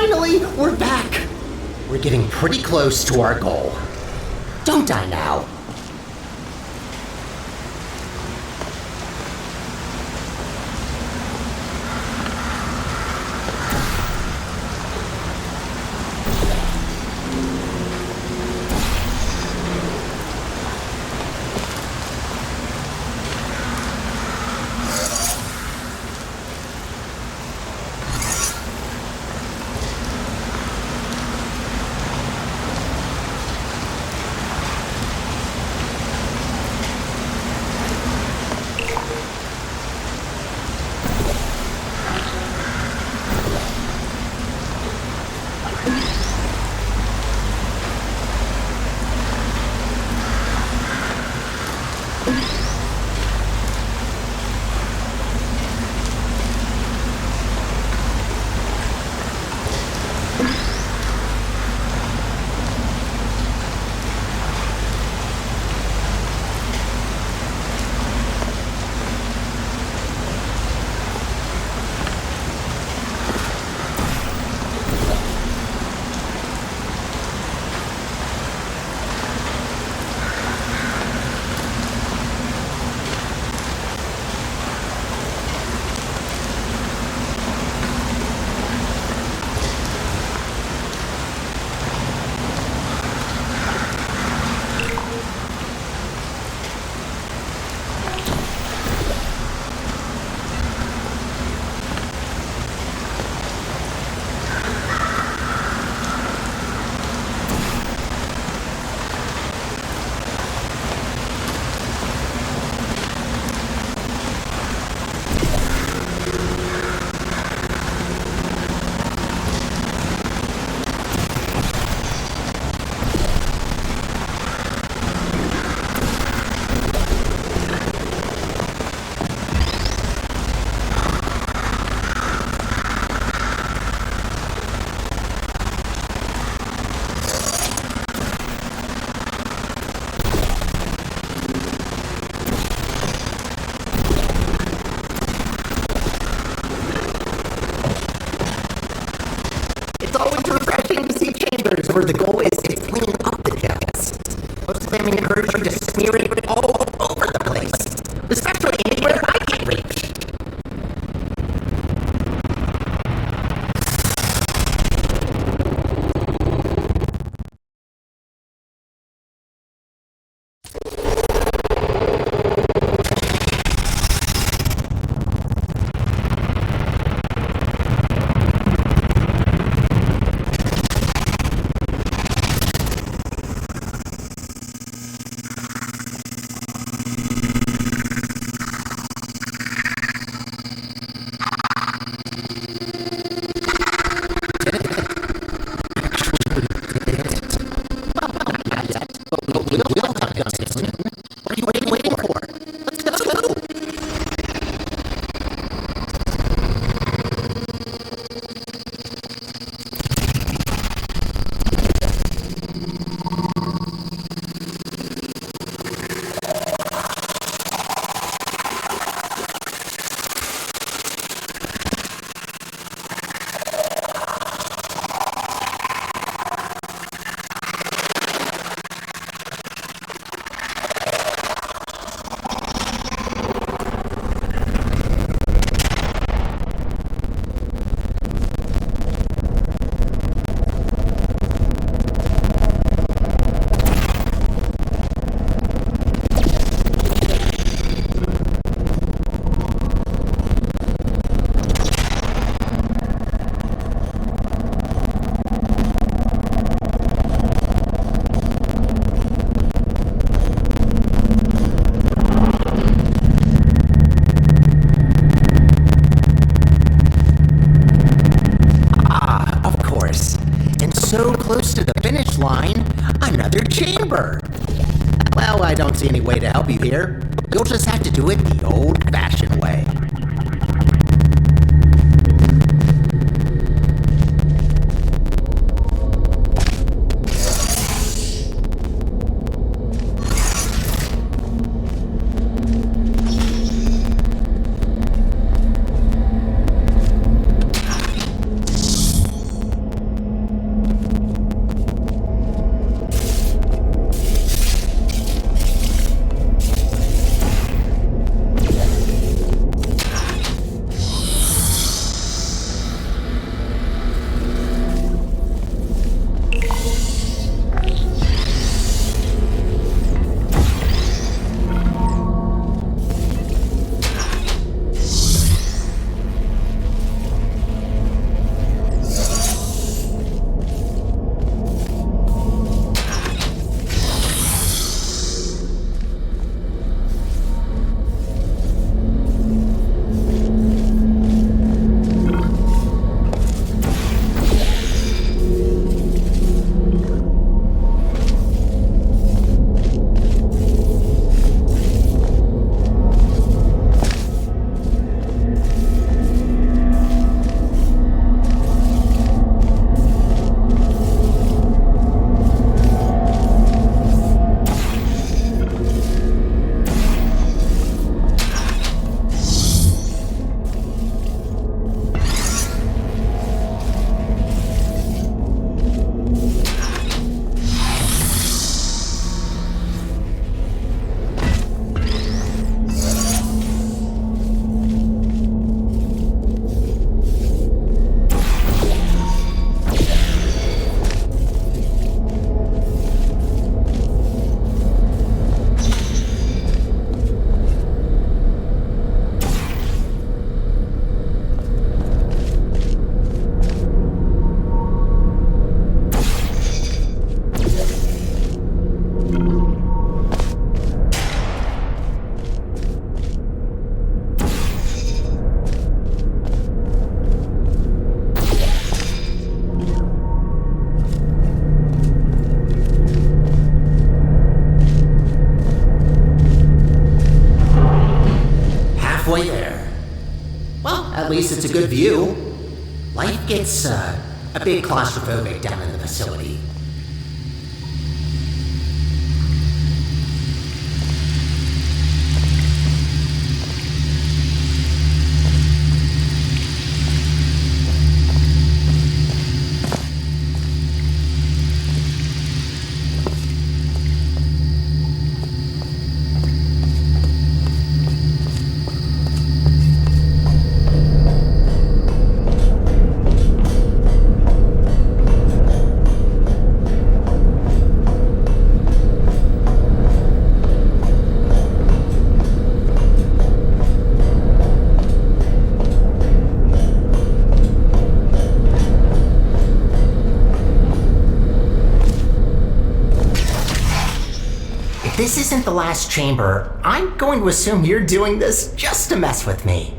S2: Finally, we're back! We're getting pretty close to our goal. Don't die now. Where the goal is to clean up the gels. Most of them encourage you to smear it all over the place, especially anywhere I can reach. So close to the finish line, another chamber. Well, I don't see any way to help you here. You'll just have to do it the old-fashioned way. at least it's a good view. Life gets a bit claustrophobic down in the facility. This isn't the last chamber. I'm going to assume you're doing this just to mess with me.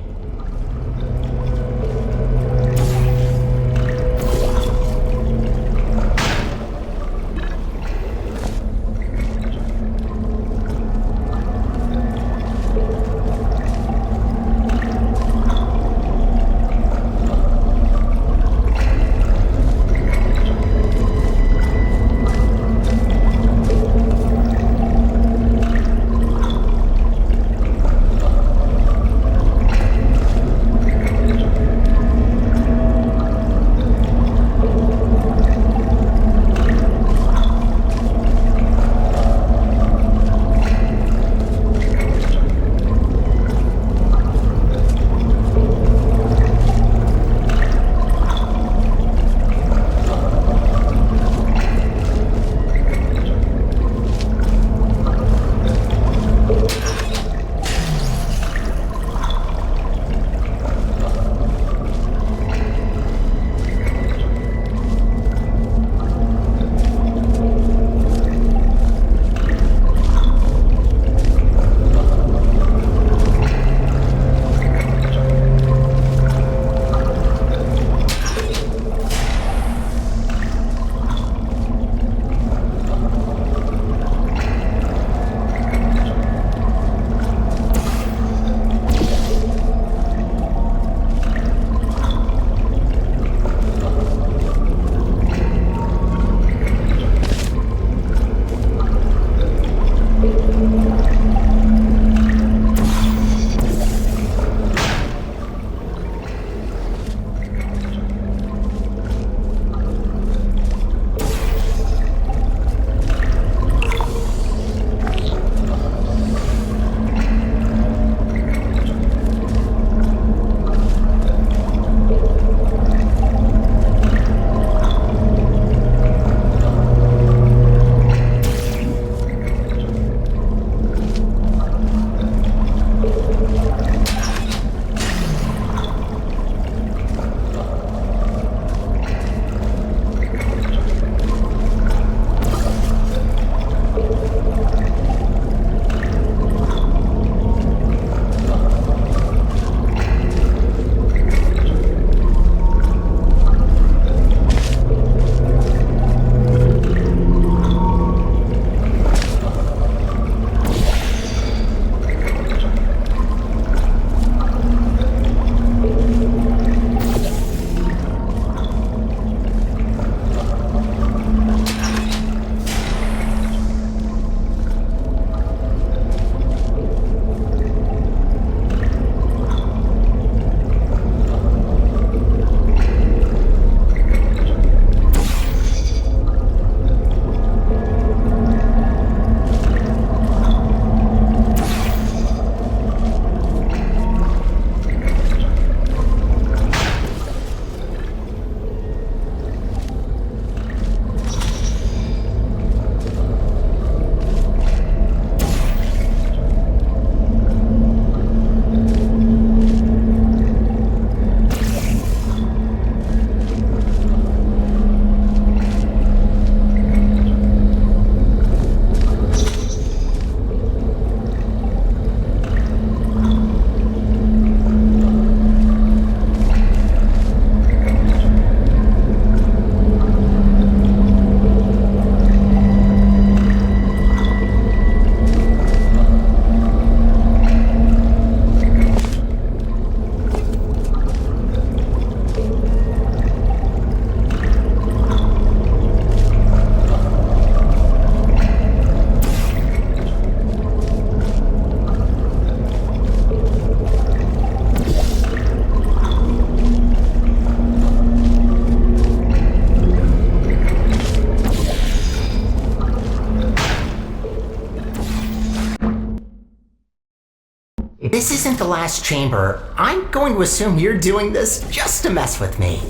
S2: this isn't the last chamber, I'm going to assume you're doing this just to mess with me.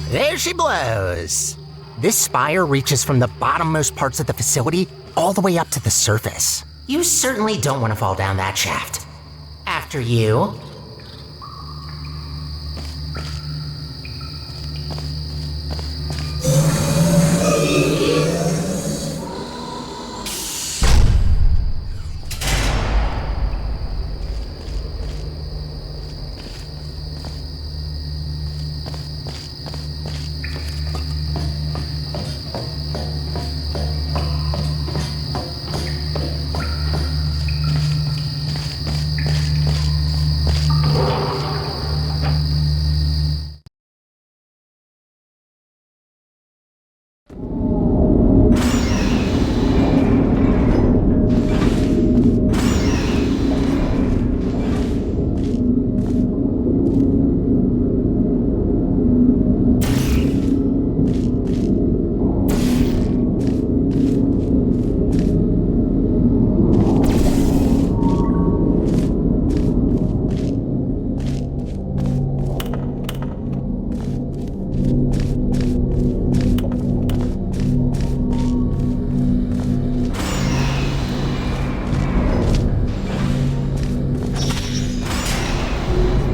S2: There she blows. This spire reaches from the bottommost parts of the facility all the way up to the surface. You certainly don't want to fall down that shaft. After you.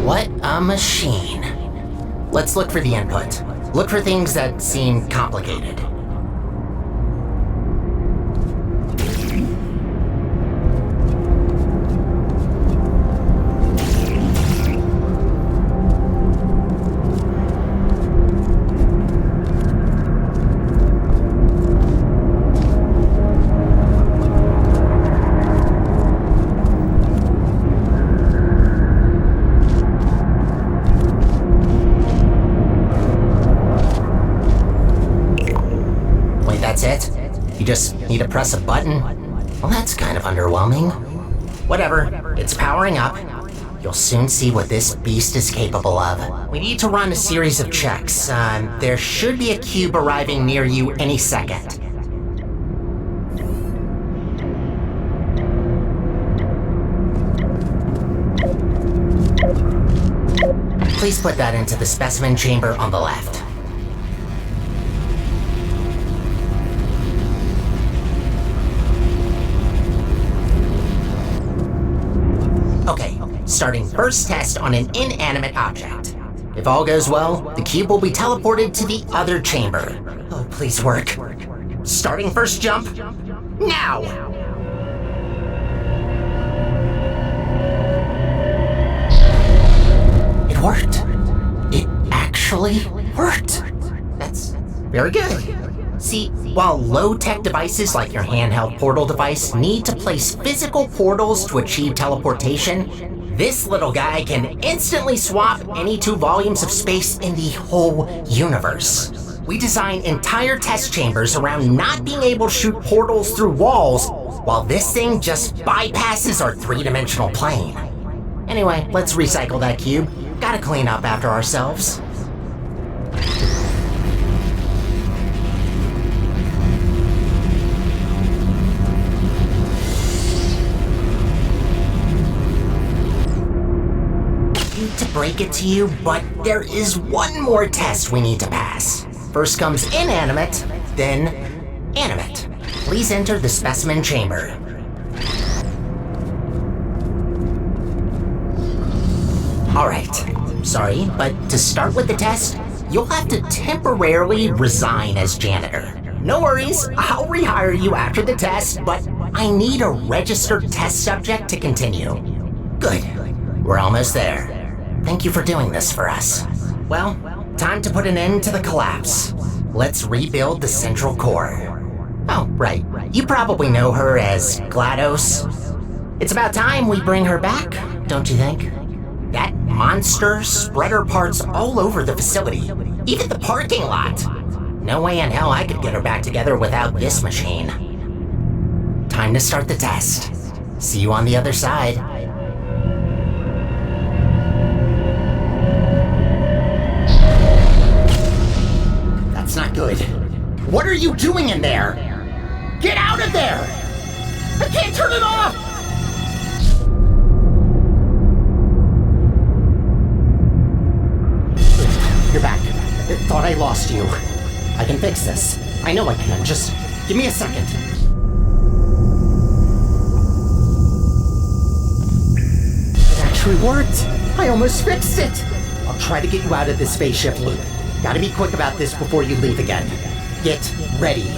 S2: What a machine. Let's look for the input. Look for things that seem complicated. That's it? You just need to press a button? Well, that's kind of underwhelming. Whatever, it's powering up. You'll soon see what this beast is capable of. We need to run a series of checks. There should be a cube arriving near you any second. Please put that into the specimen chamber on the left. Okay, starting first test on an inanimate object. If all goes well, the cube will be teleported to the other chamber. Oh, please work. Starting first jump, now! It worked. It actually worked. That's very good. See, while low-tech devices like your handheld portal device need to place physical portals to achieve teleportation, this little guy can instantly swap any 2 volumes of space in the whole universe. We design entire test chambers around not being able to shoot portals through walls, while this thing just bypasses our 3-dimensional plane. Anyway, let's recycle that cube. Gotta clean up after ourselves. To break it to you, but there is one more test we need to pass. First comes inanimate, then animate. Please enter the specimen chamber. Alright, sorry, but to start with the test, you'll have to temporarily resign as janitor. No worries, I'll rehire you after the test, but I need a registered test subject to continue. Good, we're almost there. Thank you for doing this for us. Well, time to put an end to the collapse. Let's rebuild the central core. Oh, right. You probably know her as GLaDOS. It's about time we bring her back, don't you think? That monster spread her parts all over the facility, even the parking lot. No way in hell I could get her back together without this machine. Time to start the test. See you on the other side. That's not good. What are you doing in there? Get out of there! I can't turn it off! You're back. I thought I lost you. I can fix this. I know I can. Just give me a second. It actually worked. I almost fixed it. I'll try to get you out of this spaceship loop. Gotta be quick about this before you leave again. Get ready.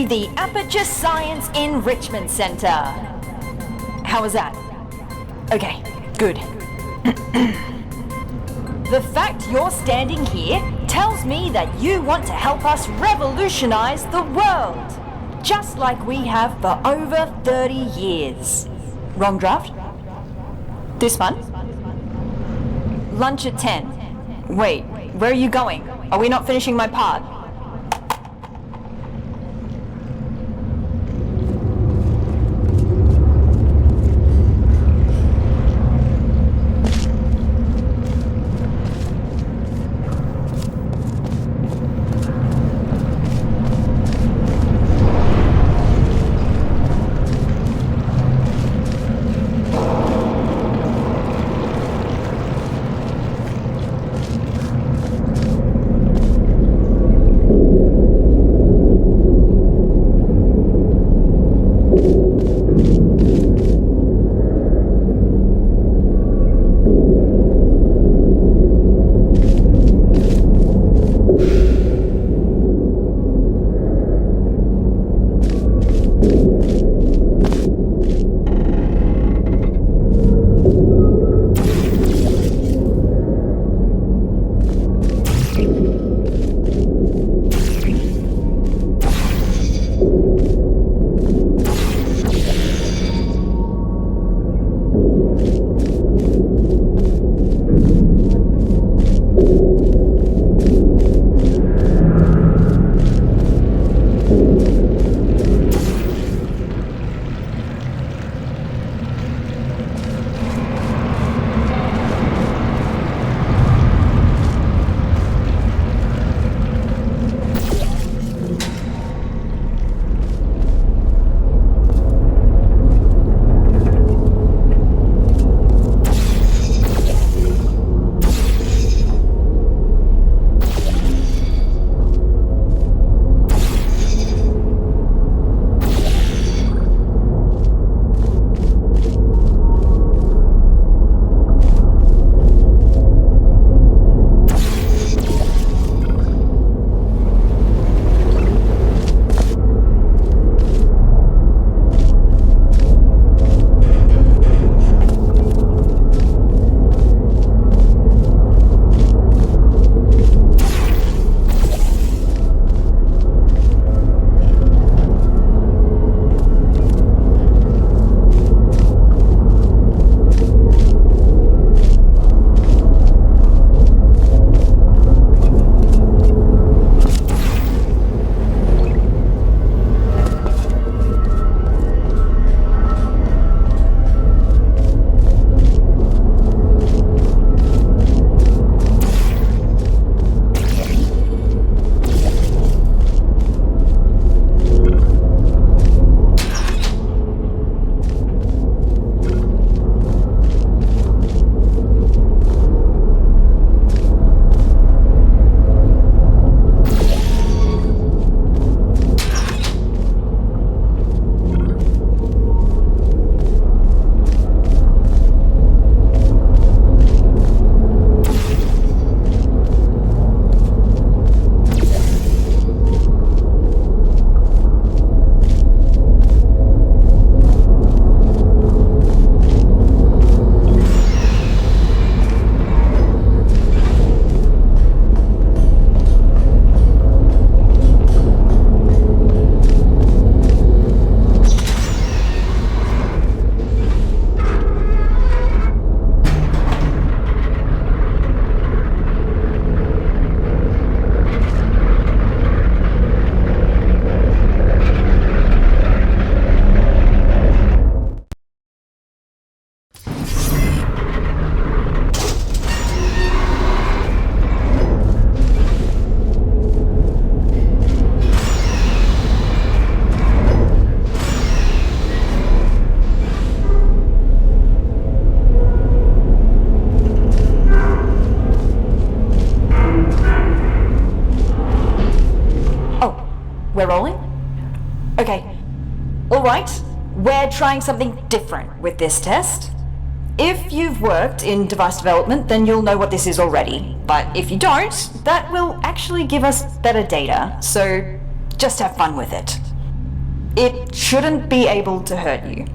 S5: the Aperture Science Enrichment Center. How was that? Okay, good. The fact you're standing here tells me that you want to help us revolutionize the world, just like we have for over 30 years. Wrong draft? This one? Lunch at 10. Wait, where are you going? Are we not finishing my part? We're rolling? Okay. Alright, we're trying something different with this test. If you've worked in device development, then you'll know what this is already. But if you don't, that will actually give us better data, so just have fun with it. It shouldn't be able to hurt you.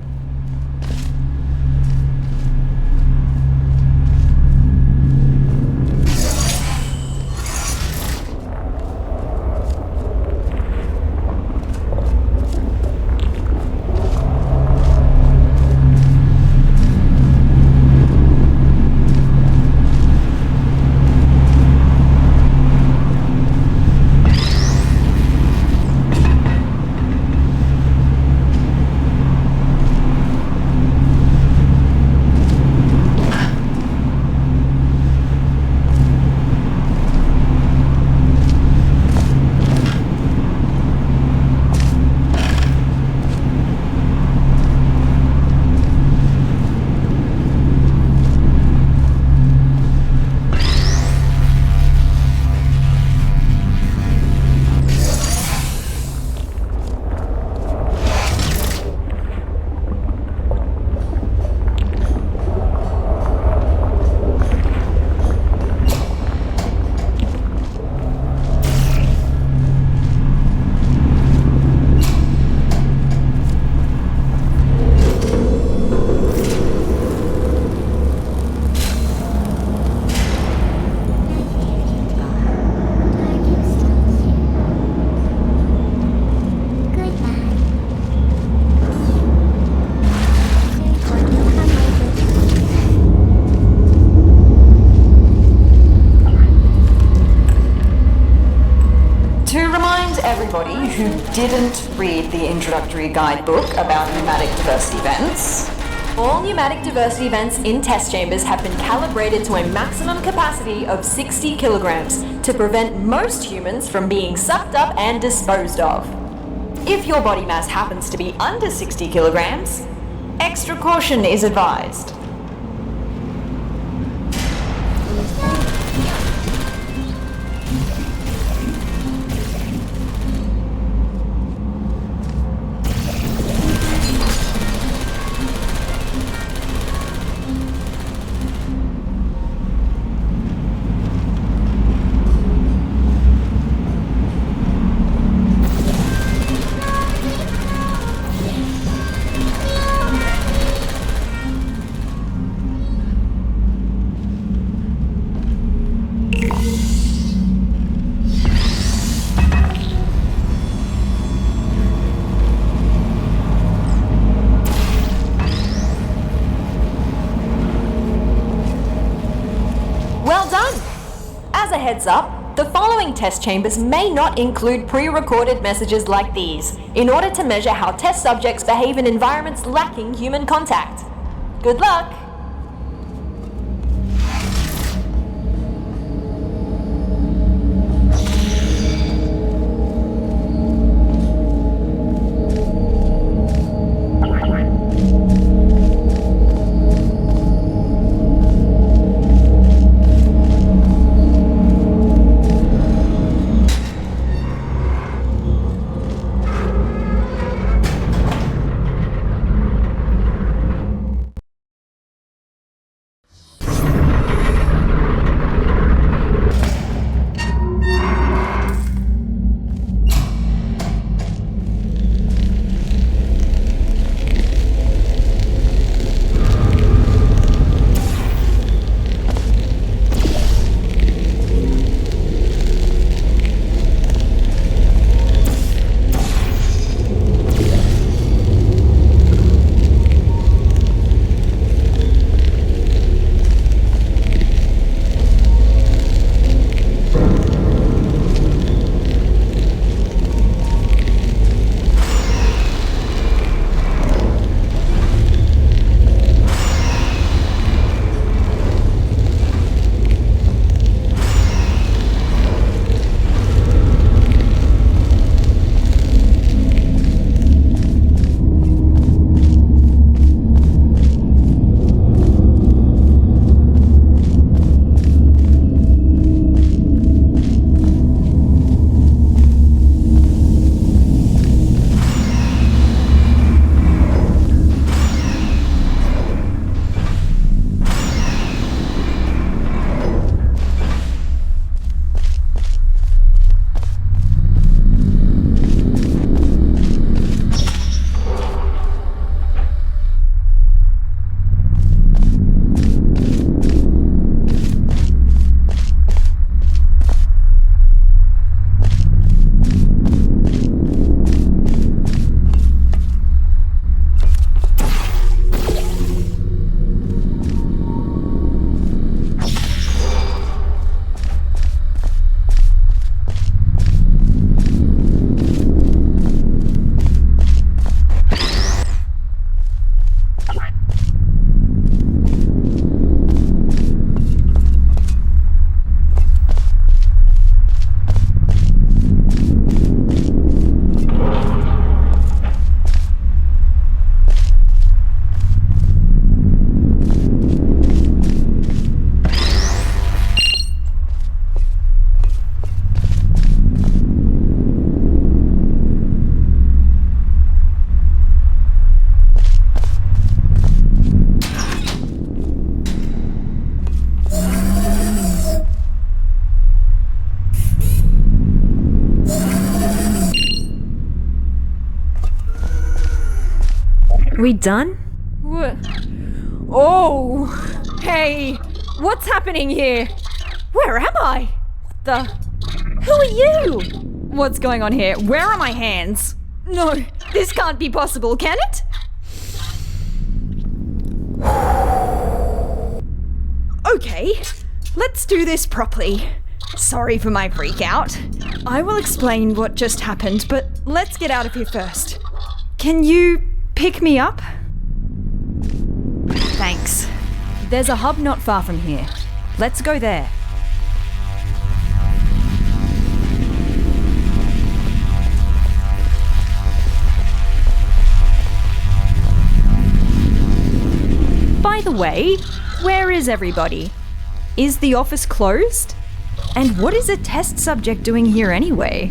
S5: Everybody who didn't read the introductory guidebook about pneumatic diversity vents, all pneumatic diversity vents in test chambers have been calibrated to a maximum capacity of 60 kilograms to prevent most humans from being sucked up and disposed of. If your body mass happens to be under 60 kilograms, extra caution is advised. Well done! As a heads up, the following test chambers may not include pre-recorded messages like these, in order to measure how test subjects behave in environments lacking human contact. Good luck!
S6: We done?
S5: Oh! Hey! What's happening here? Where am I? What the? Who are you? What's going on here? Where are my hands? No, this can't be possible, can it? Okay, let's do this properly. Sorry for my freak out. I will explain what just happened, but let's get out of here first. Can you pick me up? Thanks. There's a hub not far from here. Let's go there. By the way, where is everybody? Is the office closed? And what is a test subject doing here anyway?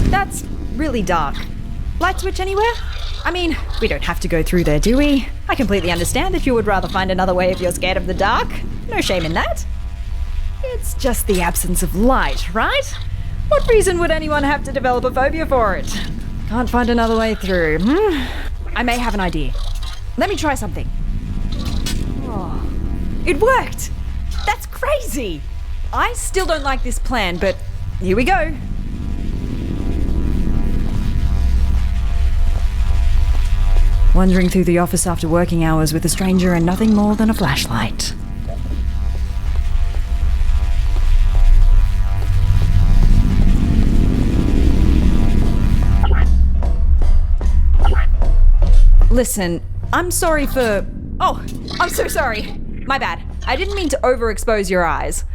S5: That's really dark. Light switch anywhere? I mean, we don't have to go through there, do we? I completely understand if you would rather find another way if you're scared of the dark. No shame in that. It's just the absence of light, right? What reason would anyone have to develop a phobia for it? Can't find another way through. I may have an idea. Let me try something. Oh, it worked! That's crazy! I still don't like this plan, but here we go. Wandering through the office after working hours with a stranger and nothing more than a flashlight. Listen, I'm sorry for... Oh, I'm so sorry. My bad. I didn't mean to overexpose your eyes.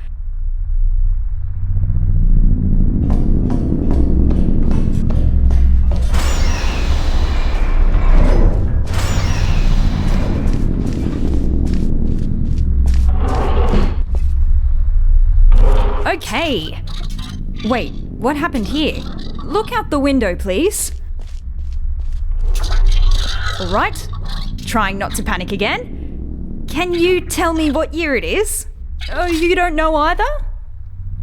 S5: Okay. Wait, what happened here? Look out the window, please. All right. Trying not to panic again. Can you tell me what year it is? Oh, you don't know either?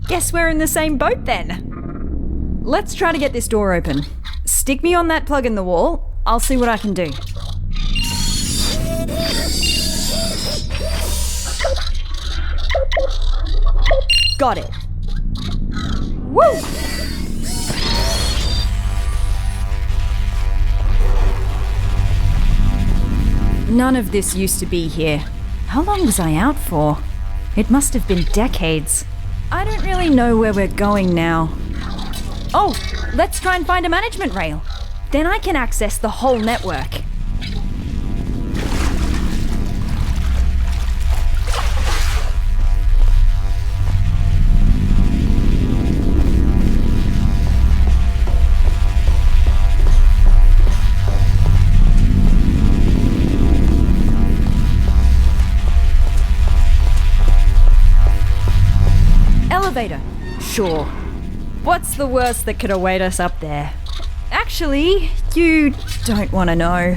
S5: Guess we're in the same boat then. Let's try to get this door open. Stick me on that plug in the wall. I'll see what I can do. Got it. Woo! None of this used to be here. How long was I out for? It must have been decades. I don't really know where we're going now. Oh, let's try and find a management rail. Then I can access the whole network. Elevator. Sure. What's the worst that could await us up there? Actually, you don't want to know.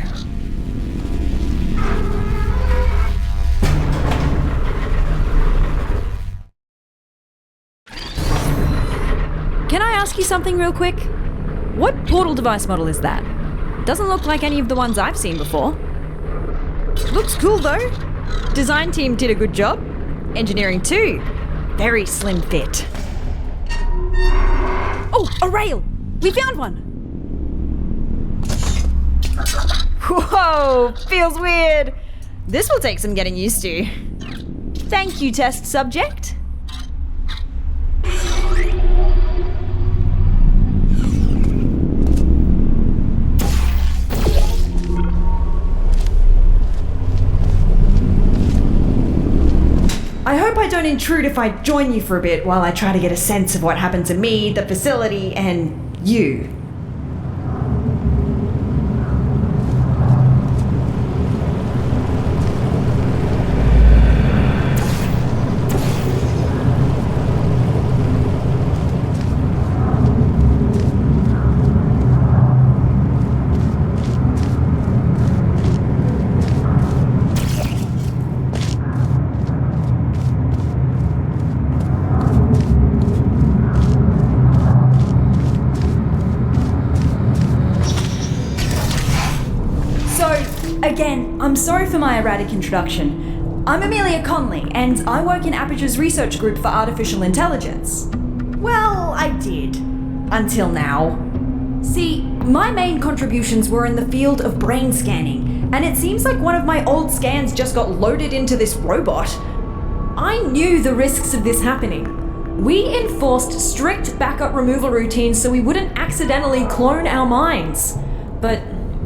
S5: Can I ask you something real quick? What portal device model is that? Doesn't look like any of the ones I've seen before. Looks cool though. Design team did a good job. Engineering too. Very slim fit. Oh, a rail! We found one! Whoa, feels weird. This will take some getting used to. Thank you, test subject. I hope I don't intrude if I join you for a bit while I try to get a sense of what happened to me, the facility, and you.
S6: Again, I'm sorry for my erratic introduction. I'm Amelia Conley, and I work in Aperture's research group for artificial intelligence. Well, I did. Until now. See, my main contributions were in the field of brain scanning, and it seems like one of my old scans just got loaded into this robot. I knew the risks of this happening. We enforced strict backup removal routines so we wouldn't accidentally clone our minds. But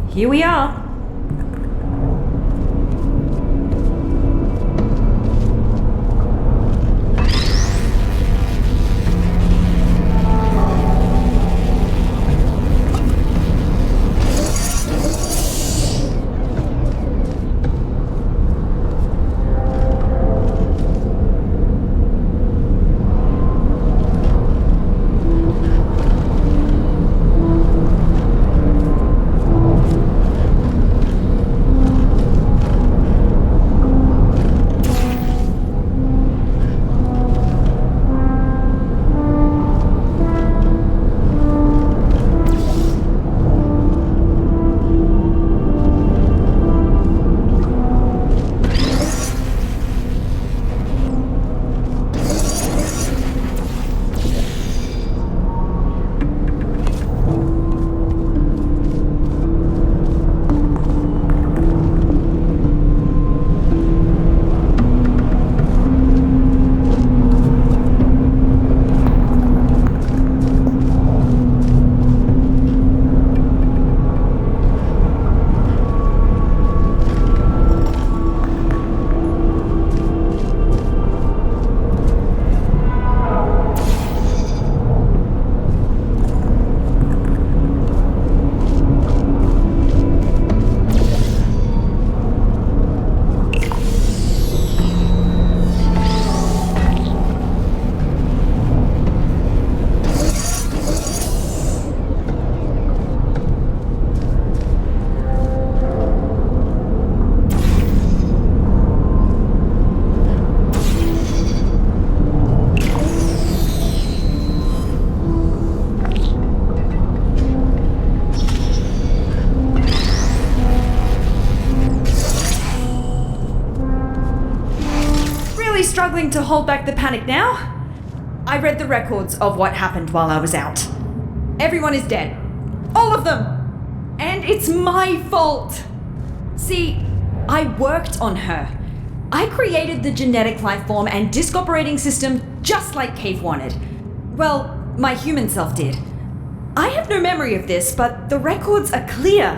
S6: here we are. Struggling to hold back the panic now? I read the records of what happened while I was out. Everyone is dead. All of them! And it's my fault! See, I worked on her. I created the genetic life form and disk operating system just like Cave wanted. Well, my human self did. I have no memory of this, but the records are clear.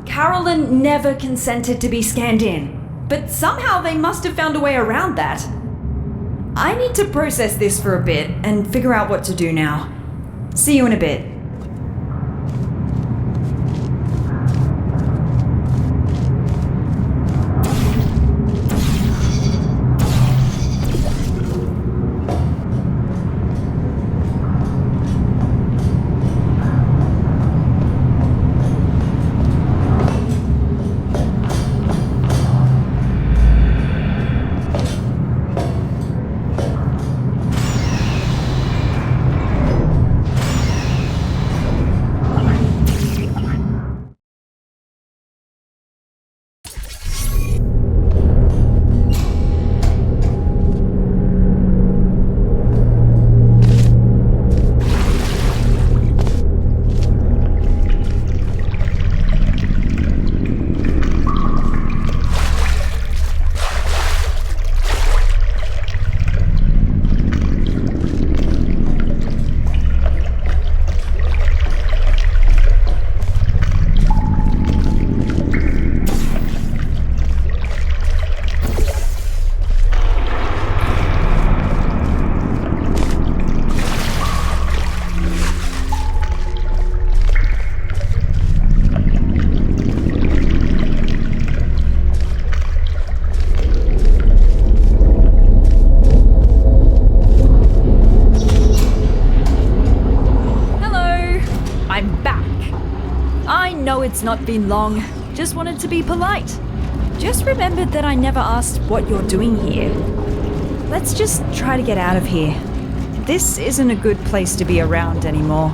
S6: Carolyn never consented to be scanned in, but somehow they must have found a way around that. I need to process this for a bit and figure out what to do now. See you in a bit. It's not been long. Just wanted to be polite. Just remembered that I never asked what you're doing here. Let's just try to get out of here. This isn't a good place to be around anymore.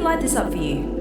S6: light this up for you.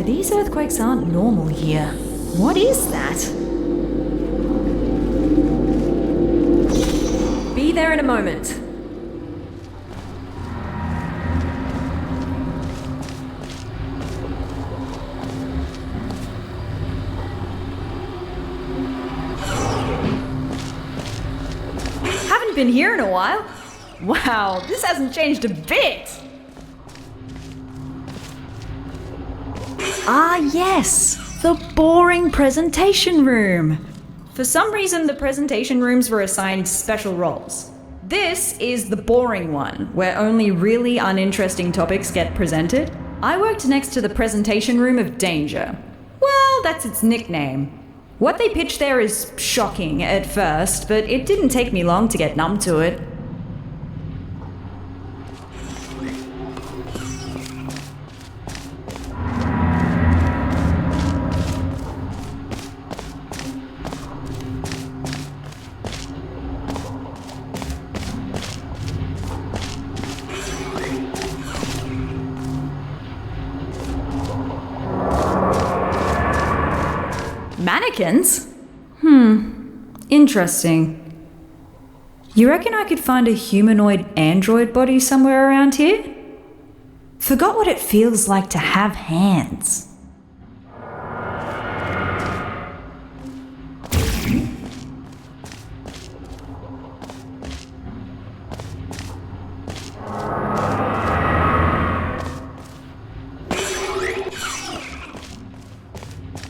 S6: These earthquakes aren't normal here. What is that? Be there in a moment. Haven't been here in a while. Wow, this hasn't changed a bit. Ah, yes, the boring presentation room. For some reason, the presentation rooms were assigned special roles. This is the boring one, where only really uninteresting topics get presented. I worked next to the presentation room of danger. Well, that's its nickname. What they pitched there is shocking at first, but it didn't take me long to get numb to it. Mannequins? Interesting. You reckon I could find a humanoid android body somewhere around here? Forgot what it feels like to have hands.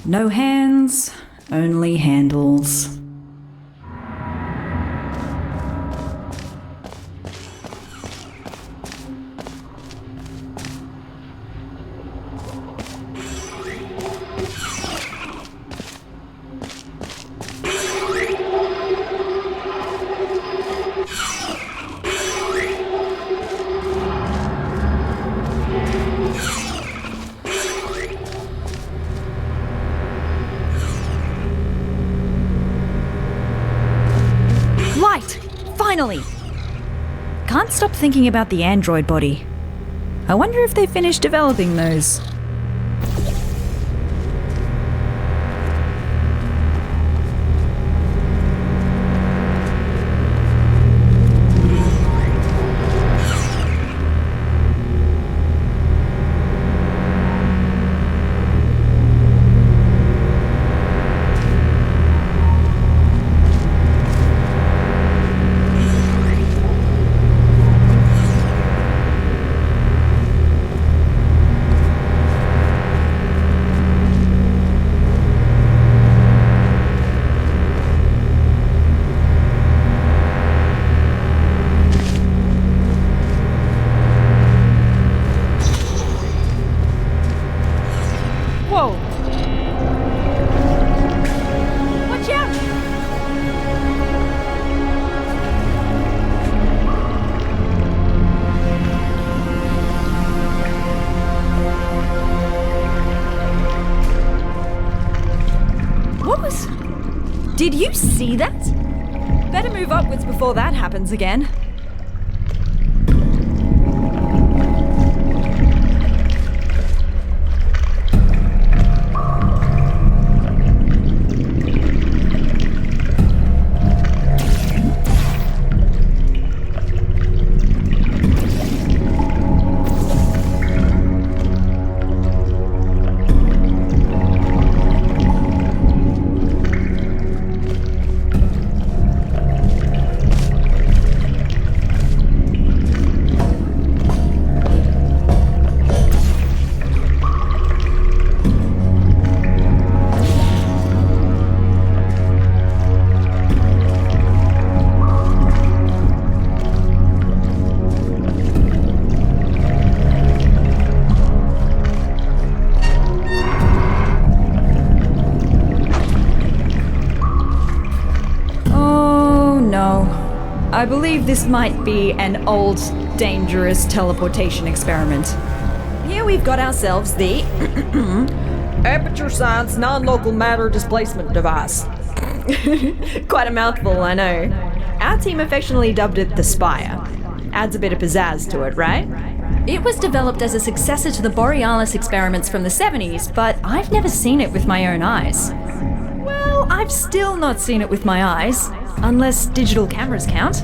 S6: No hands, only handles. Finally! Can't stop thinking about the android body. I wonder if they finished developing those. Whoa! Watch out! What was... Did you see that? Better move upwards before that happens again. I believe this might be an old, dangerous teleportation experiment. Here we've got ourselves the Aperture Science Non-Local Matter Displacement Device. Quite a mouthful, I know. Our team affectionately dubbed it the Spire. Adds a bit of pizzazz to it, right? It was developed as a successor to the Borealis experiments from the 70s, but I've never seen it with my own eyes. Well, I've still not seen it with my eyes, unless digital cameras count.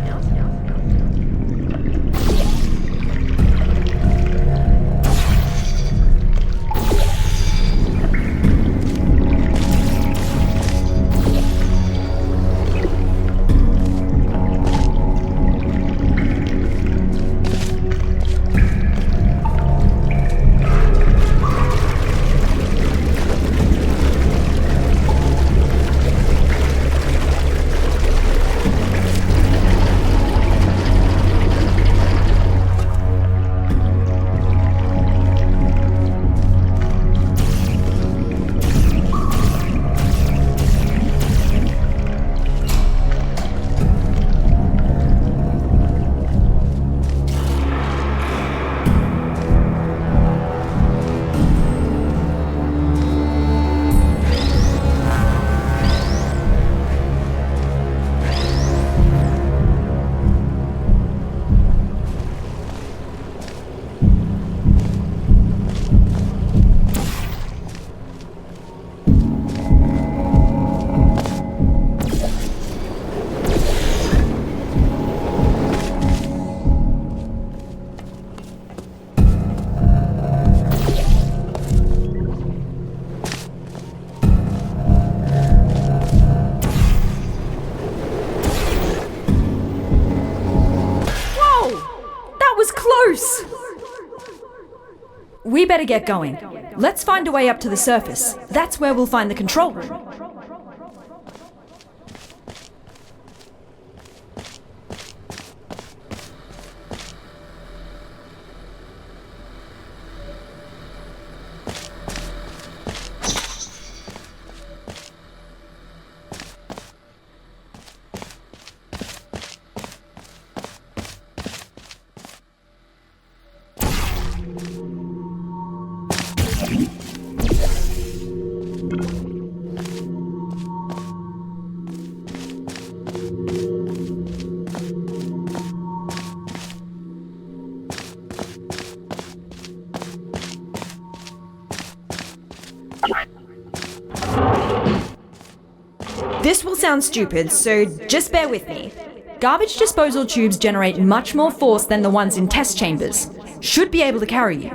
S6: We better get going. Let's find a way up to the surface. That's where we'll find the control room. This will sound stupid, so just bear with me. Garbage disposal tubes generate much more force than the ones in test chambers. Should be able to carry you.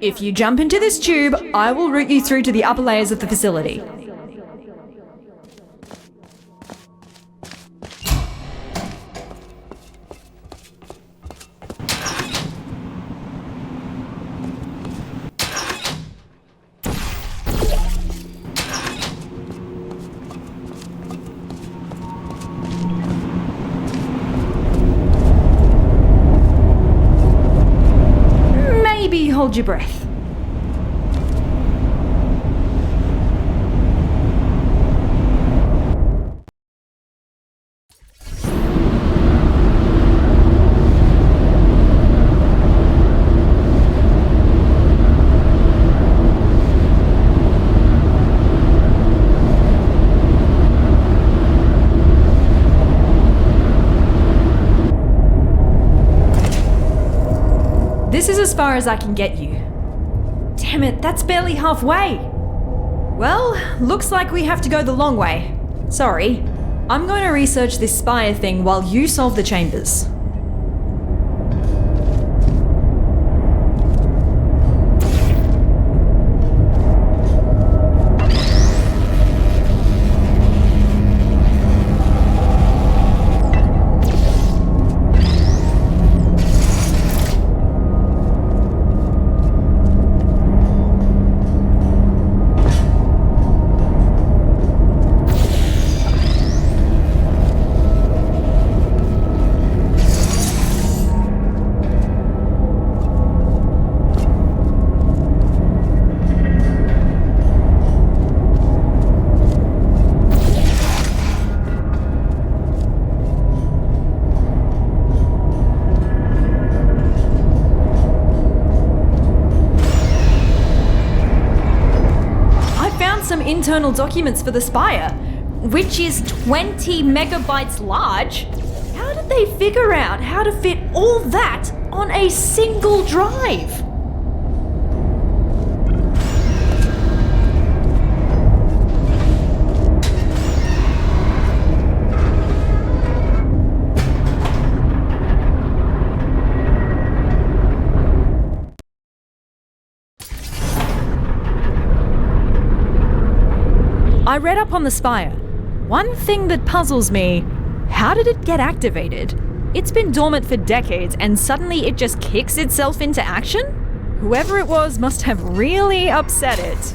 S6: If you jump into this tube, I will route you through to the upper layers of the facility. Hold your breath. This is as far as I can get you. Damn it, that's barely halfway. Well, looks like we have to go the long way. Sorry. I'm going to research this spire thing while you solve the chambers. internal documents for the Spire, which is 20 megabytes large. How did they figure out how to fit all that on a single drive? I read up on the Spire. One thing that puzzles me, how did it get activated? It's been dormant for decades and suddenly it just kicks itself into action? Whoever it was must have really upset it.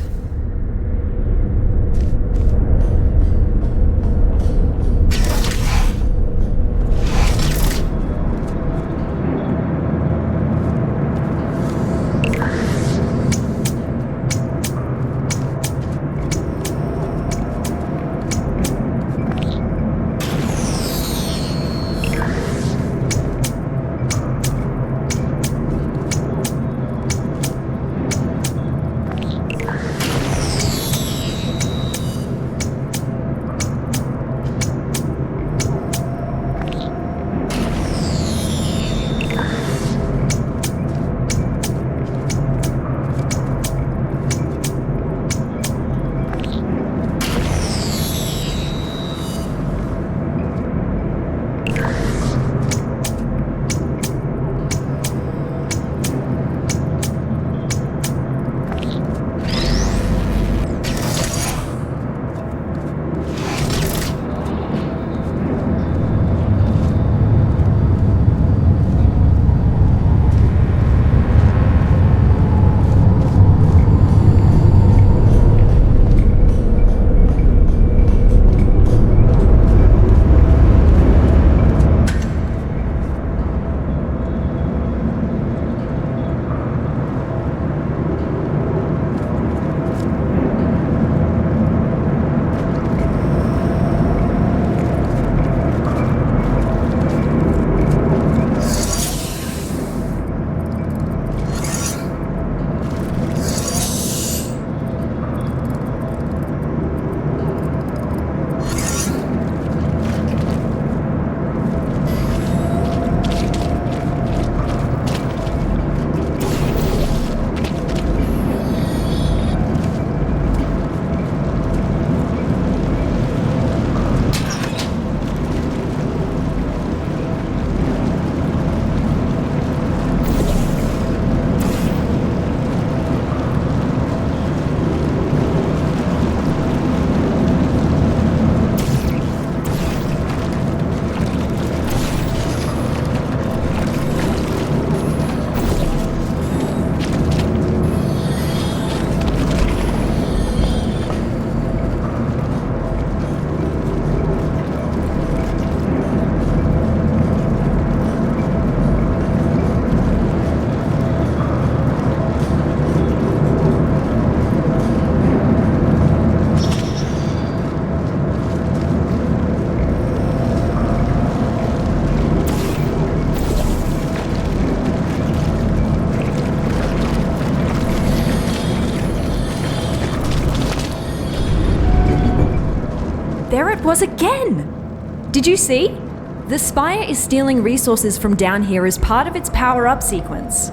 S6: There it was again! Did you see? The Spire is stealing resources from down here as part of its power-up sequence.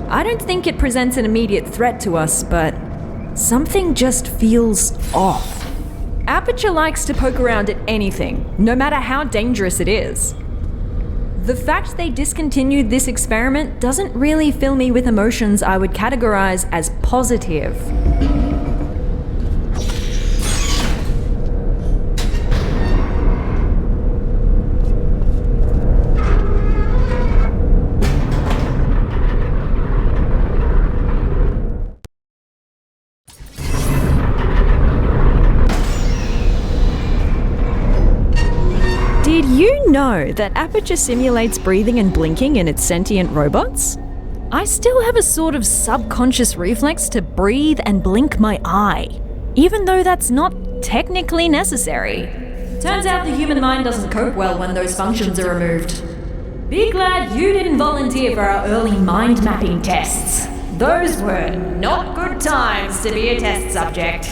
S6: I don't think it presents an immediate threat to us, but something just feels off. Aperture likes to poke around at anything, no matter how dangerous it is. The fact they discontinued this experiment doesn't really fill me with emotions I would categorize as positive. Did you know that Aperture simulates breathing and blinking in its sentient robots? I still have a sort of subconscious reflex to breathe and blink my eye, even though that's not technically necessary. Turns out the human mind doesn't cope well when those functions are removed. Be glad you didn't volunteer for our early mind mapping tests. Those were not good times to be a test subject.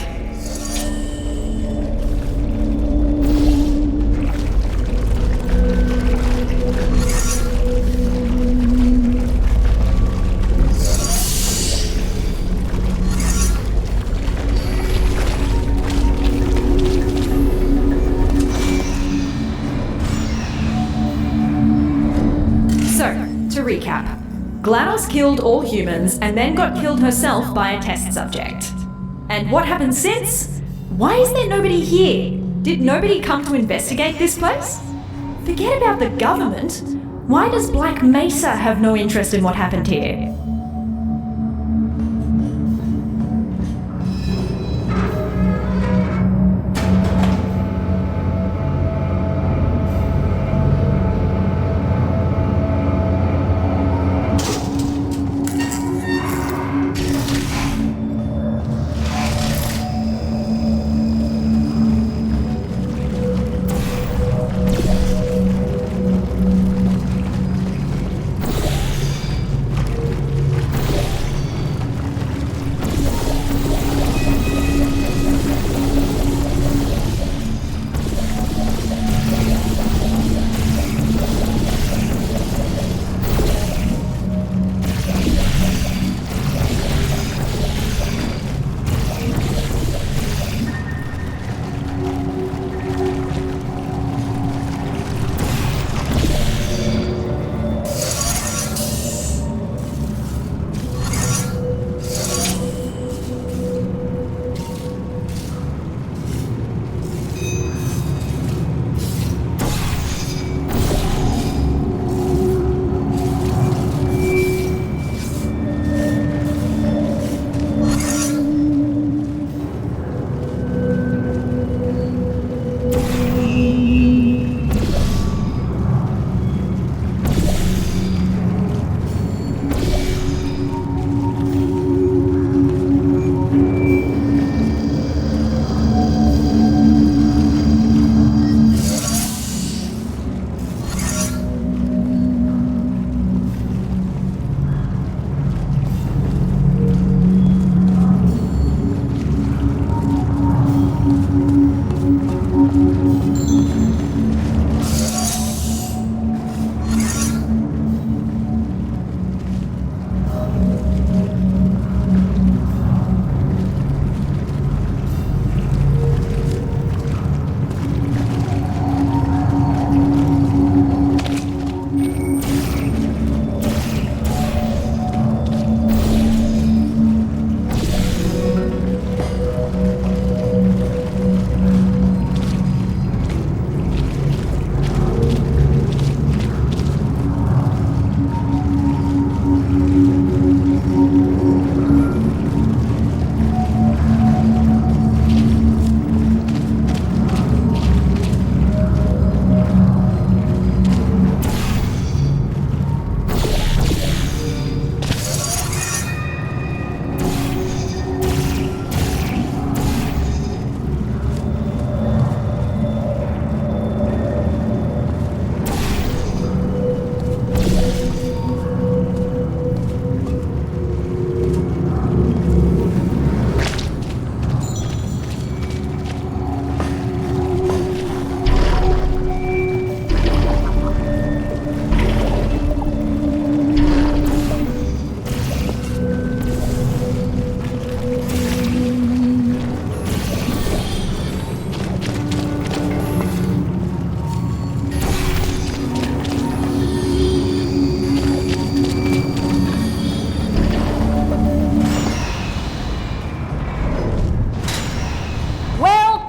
S6: recap. GLaDOS killed all humans and then got killed herself by a test subject. And what happened since? Why is there nobody here? Did nobody come to investigate this place? Forget about the government. Why does Black Mesa have no interest in what happened here?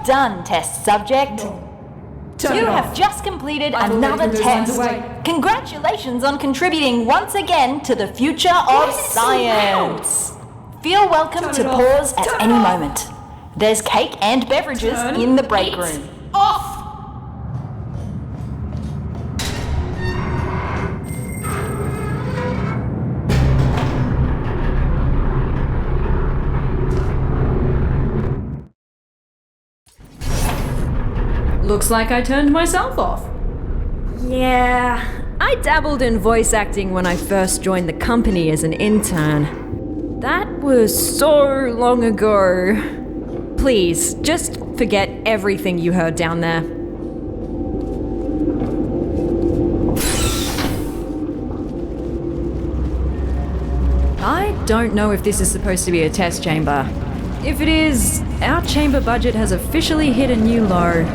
S5: done, test subject. You have just completed another test. Congratulations on contributing once again to the future of science. Feel welcome to pause at any moment. There's cake and beverages in the break room.
S6: Off! Looks like I turned myself off.
S7: Yeah, I dabbled in voice acting when I first joined the company as an intern. That was so long ago. Please, just forget everything you heard down there. I don't know if this is supposed to be a test chamber. If it is, our chamber budget has officially hit a new low.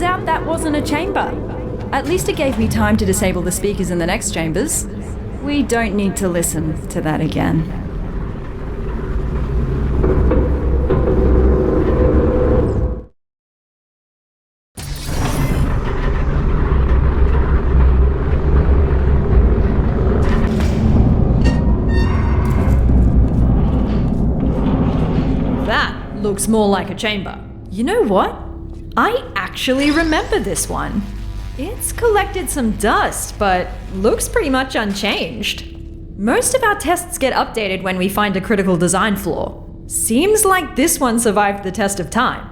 S7: out that wasn't a chamber. At least it gave me time to disable the speakers in the next chambers. We don't need to listen to that again. That looks more like a chamber. You know what? I actually remember this one. It's collected some dust, but looks pretty much unchanged. Most of our tests get updated when we find a critical design flaw. Seems like this one survived the test of time.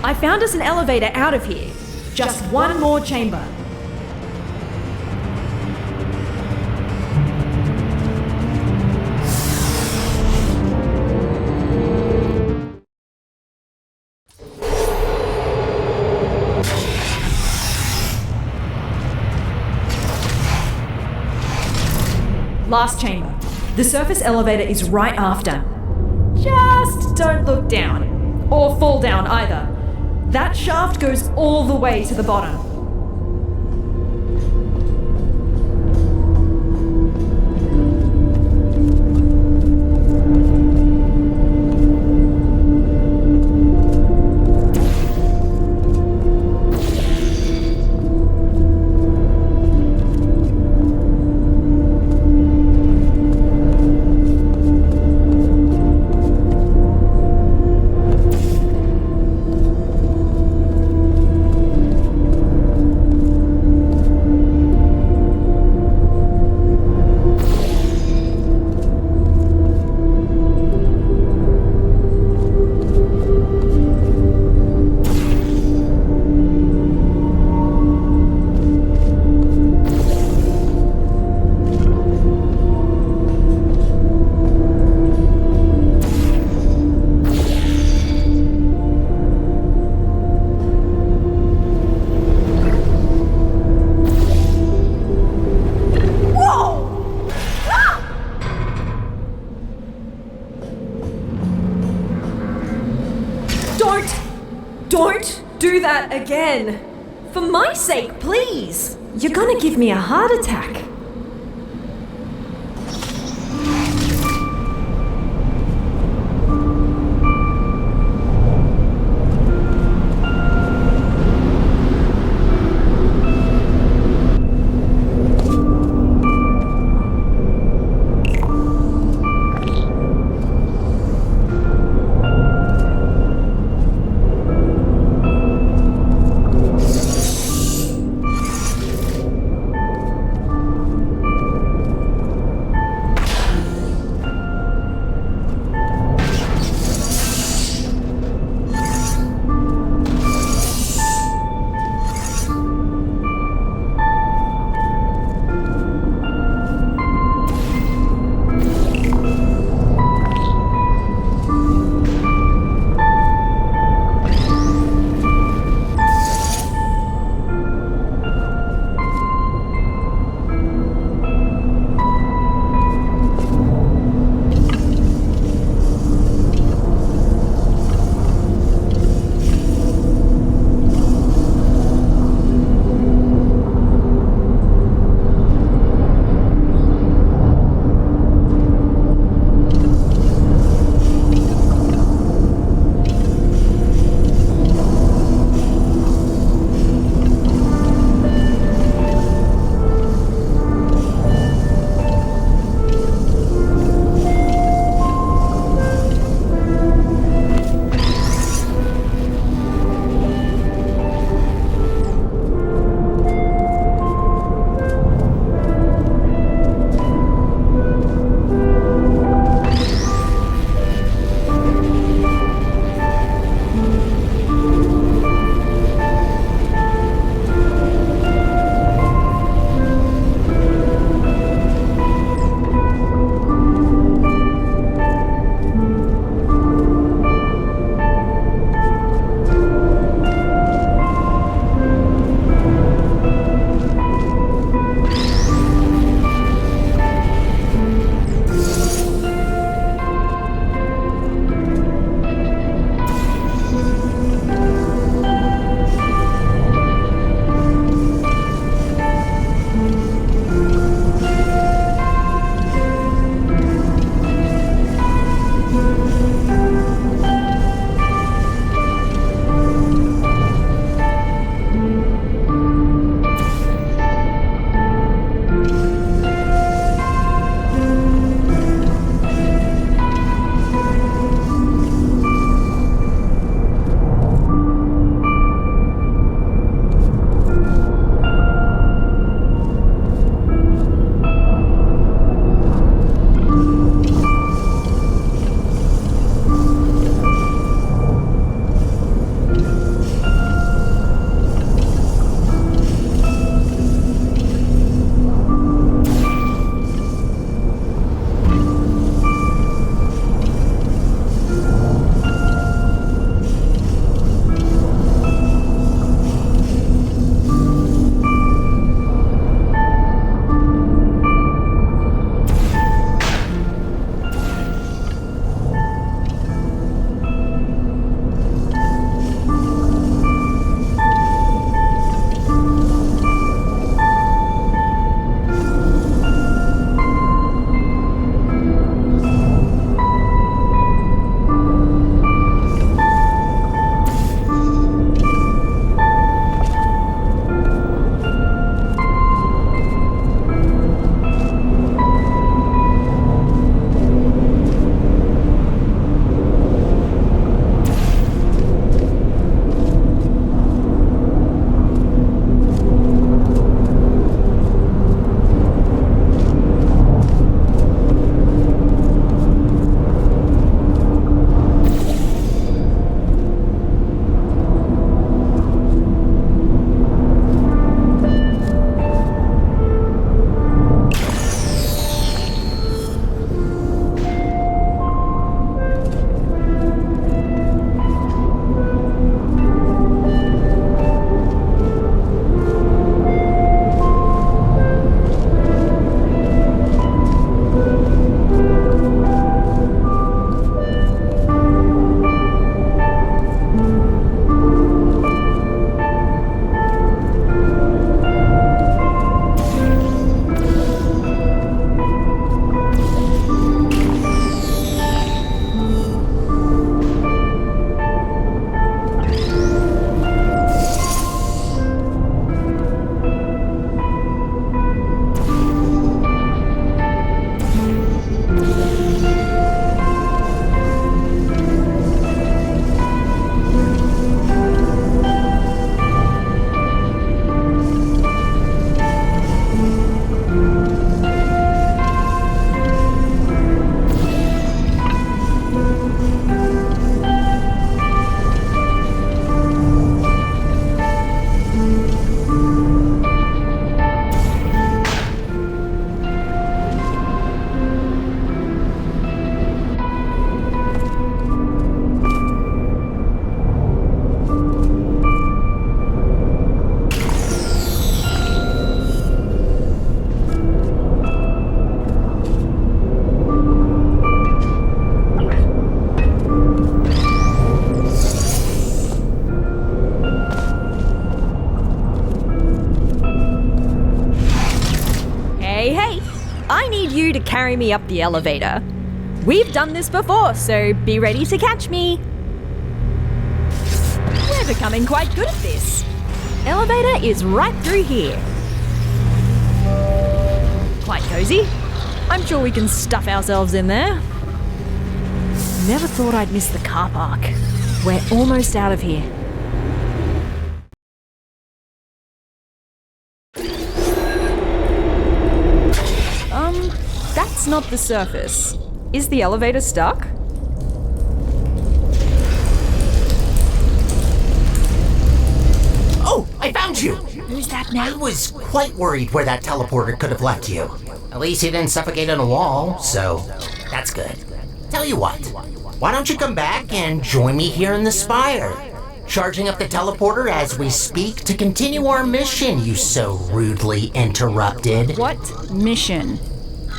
S6: I found us an elevator out of here. Just one more chamber. Last chamber. The surface elevator is right after. Just don't look down. Or fall down either. That shaft goes all the way to the bottom. Don't do that again. For my sake, please. You're gonna give me a heart attack.
S7: you to carry me up the elevator. We've done this before, so be ready to catch me. We're becoming quite good at this. Elevator is right through here. Quite cozy. I'm sure we can stuff ourselves in there. Never thought I'd miss the car park. We're almost out of here. That's not the surface. Is the elevator stuck?
S2: Oh, I found you!
S7: Who's that
S2: I
S7: now?
S2: was quite worried where that teleporter could have left you. At least he didn't suffocate on a wall, so that's good. Tell you what, why don't you come back and join me here in the spire? Charging up the teleporter as we speak to continue our mission, you so rudely interrupted.
S6: What mission?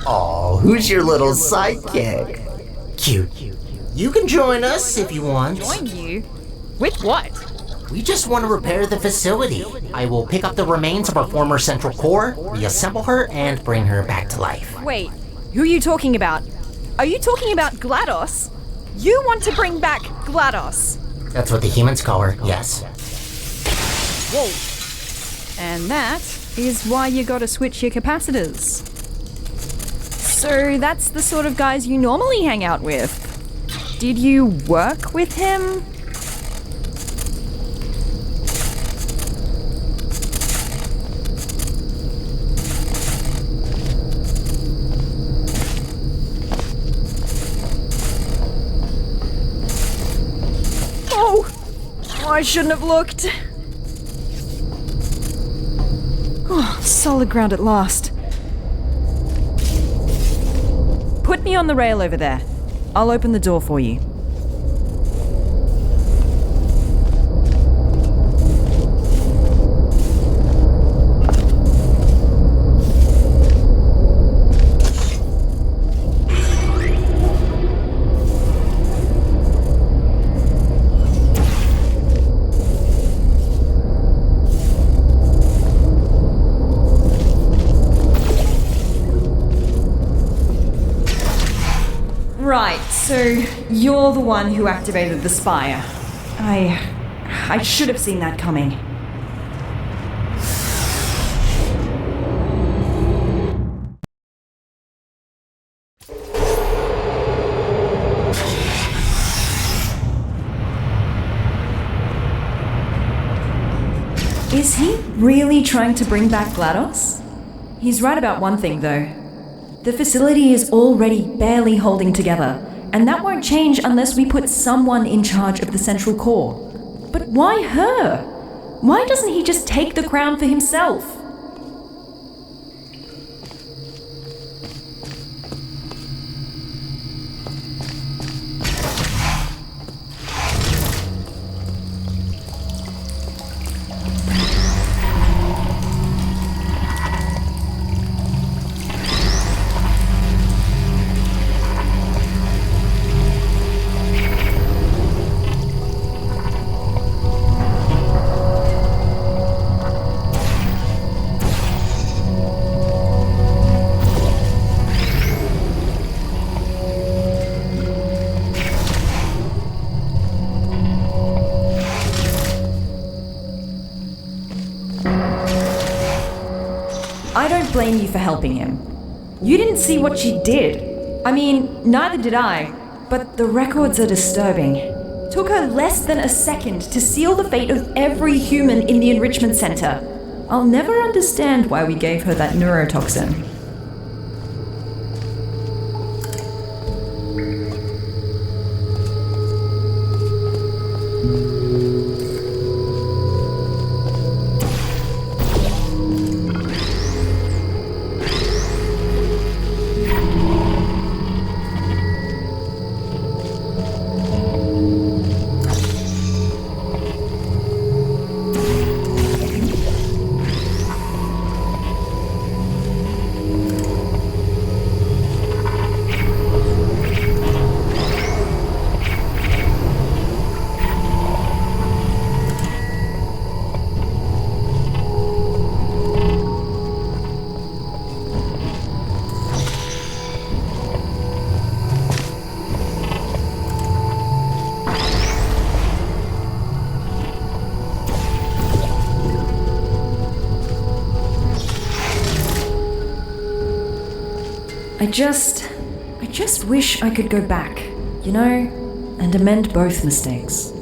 S2: Oh, who's your little sidekick? Cute. You can join us if you want.
S6: Join you? With what?
S2: We just want to repair the facility. I will pick up the remains of our former central core, reassemble her, and bring her back to life.
S6: Wait, who are you talking about? Are you talking about GLaDOS? You want to bring back GLaDOS?
S2: That's what the humans call her, yes.
S6: Whoa. And that is why you gotta switch your capacitors. So that's the sort of guys you normally hang out with. Did you work with him? I shouldn't have looked. Oh, solid ground at last. Put me on the rail over there. I'll open the door for you. Right, so you're the one who activated the spire. I should have seen that coming. Is he really trying to bring back GLaDOS? He's right about one thing, though. The facility is already barely holding together, and that won't change unless we put someone in charge of the central core. But why her? Why doesn't he just take the crown for himself? I don't blame you for helping him. You didn't see what she did. I mean, neither did I, but the records are disturbing. Took her less than a second to seal the fate of every human in the enrichment center. I'll never understand why we gave her that neurotoxin. I just wish I could go back, you know, and amend both mistakes.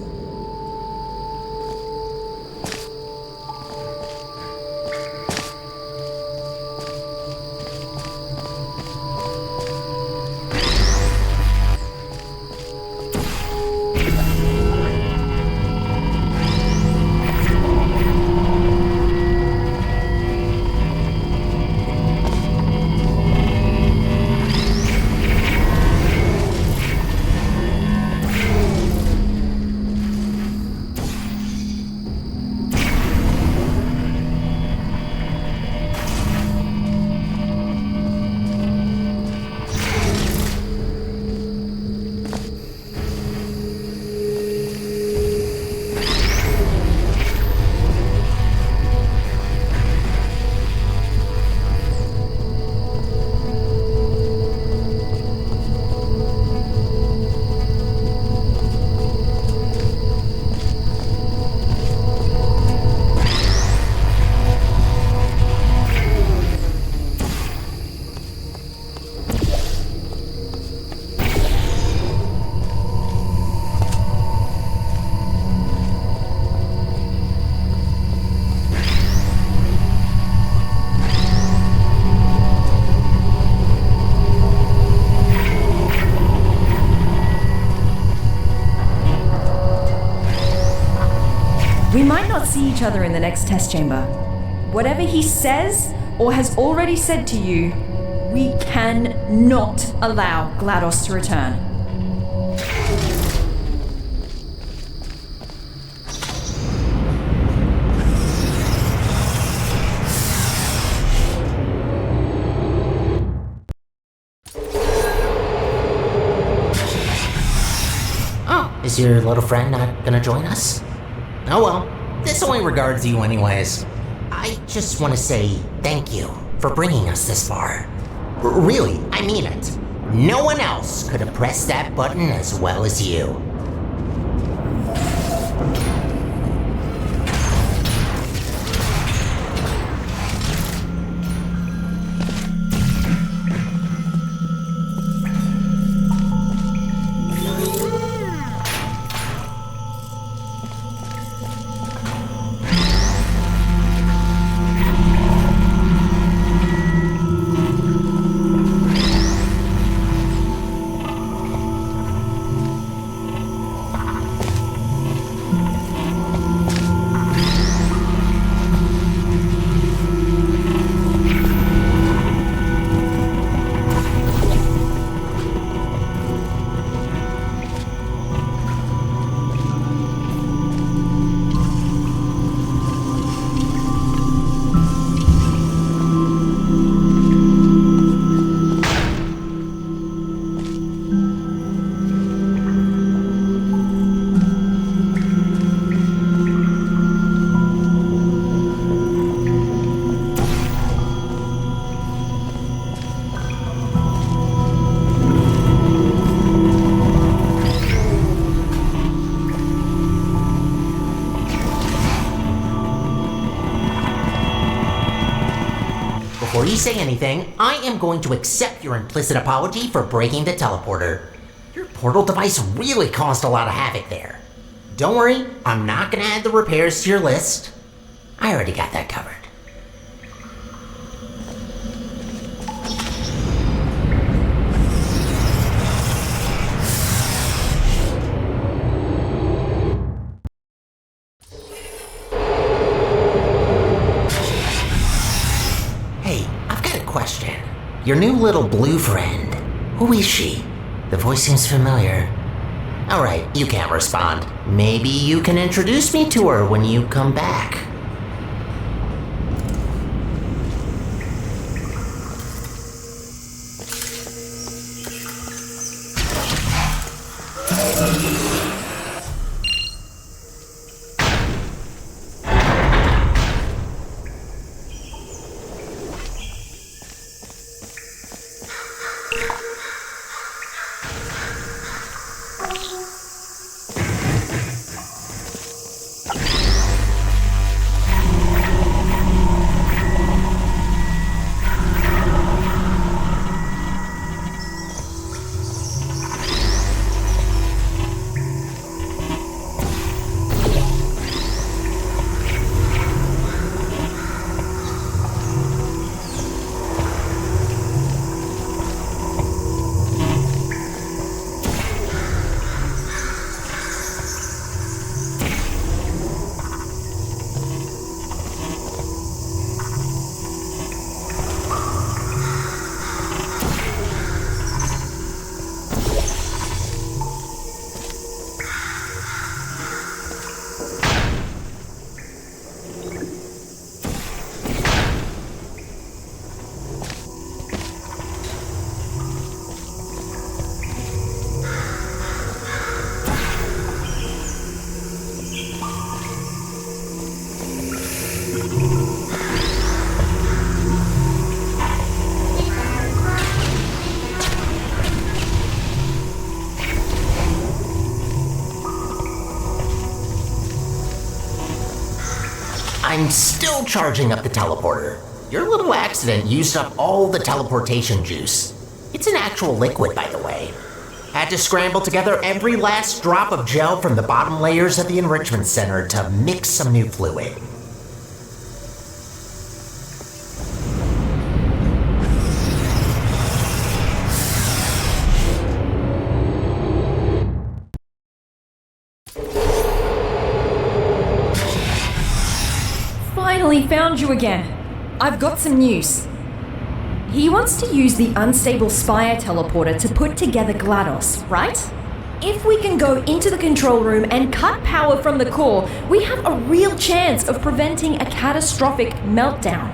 S6: We might not see each other in the next test chamber. Whatever he says or has already said to you, we cannot allow GLaDOS to return.
S2: Oh, is your little friend not gonna join us? Oh well, this only regards you anyways. I just want to say thank you for bringing us this far. Really, I mean it. No one else could have pressed that button as well as you. Before you say anything, I am going to accept your implicit apology for breaking the teleporter. Your portal device really caused a lot of havoc there. Don't worry, I'm not gonna add the repairs to your list. I already got that covered. Question. Your new little blue friend. Who is she? The voice seems familiar. Alright, you can't respond. Maybe you can introduce me to her when you come back. I'm still charging up the teleporter. Your little accident used up all the teleportation juice. It's an actual liquid, by the way. Had to scramble together every last drop of gel from the bottom layers of the enrichment center to mix some new fluid.
S6: Finally found you again. I've got some news. He wants to use the unstable Spire teleporter to put together GLaDOS, right? If we can go into the control room and cut power from the core, we have a real chance of preventing a catastrophic meltdown.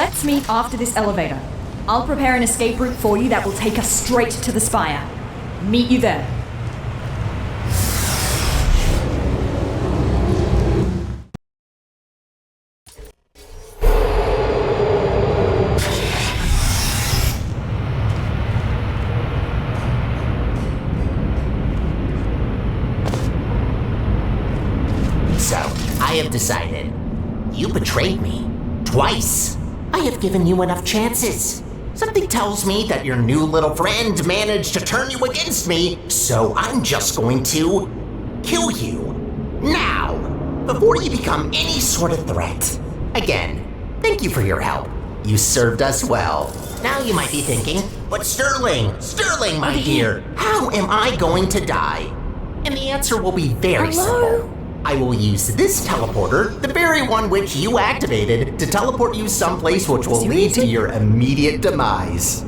S6: Let's meet after this elevator. I'll prepare an escape route for you that will take us straight to the spire. Meet you there.
S2: So, I have decided. You betrayed me. Twice. I have given you enough chances. Something tells me that your new little friend managed to turn you against me, so I'm just going to kill you. Now, before you become any sort of threat. Again, thank you for your help. You served us well. Now you might be thinking, but Sterling, my dear, how am I going to die? And the answer will be very simple. I will use this teleporter, the very one which you activated, to teleport you someplace which will lead to your immediate demise.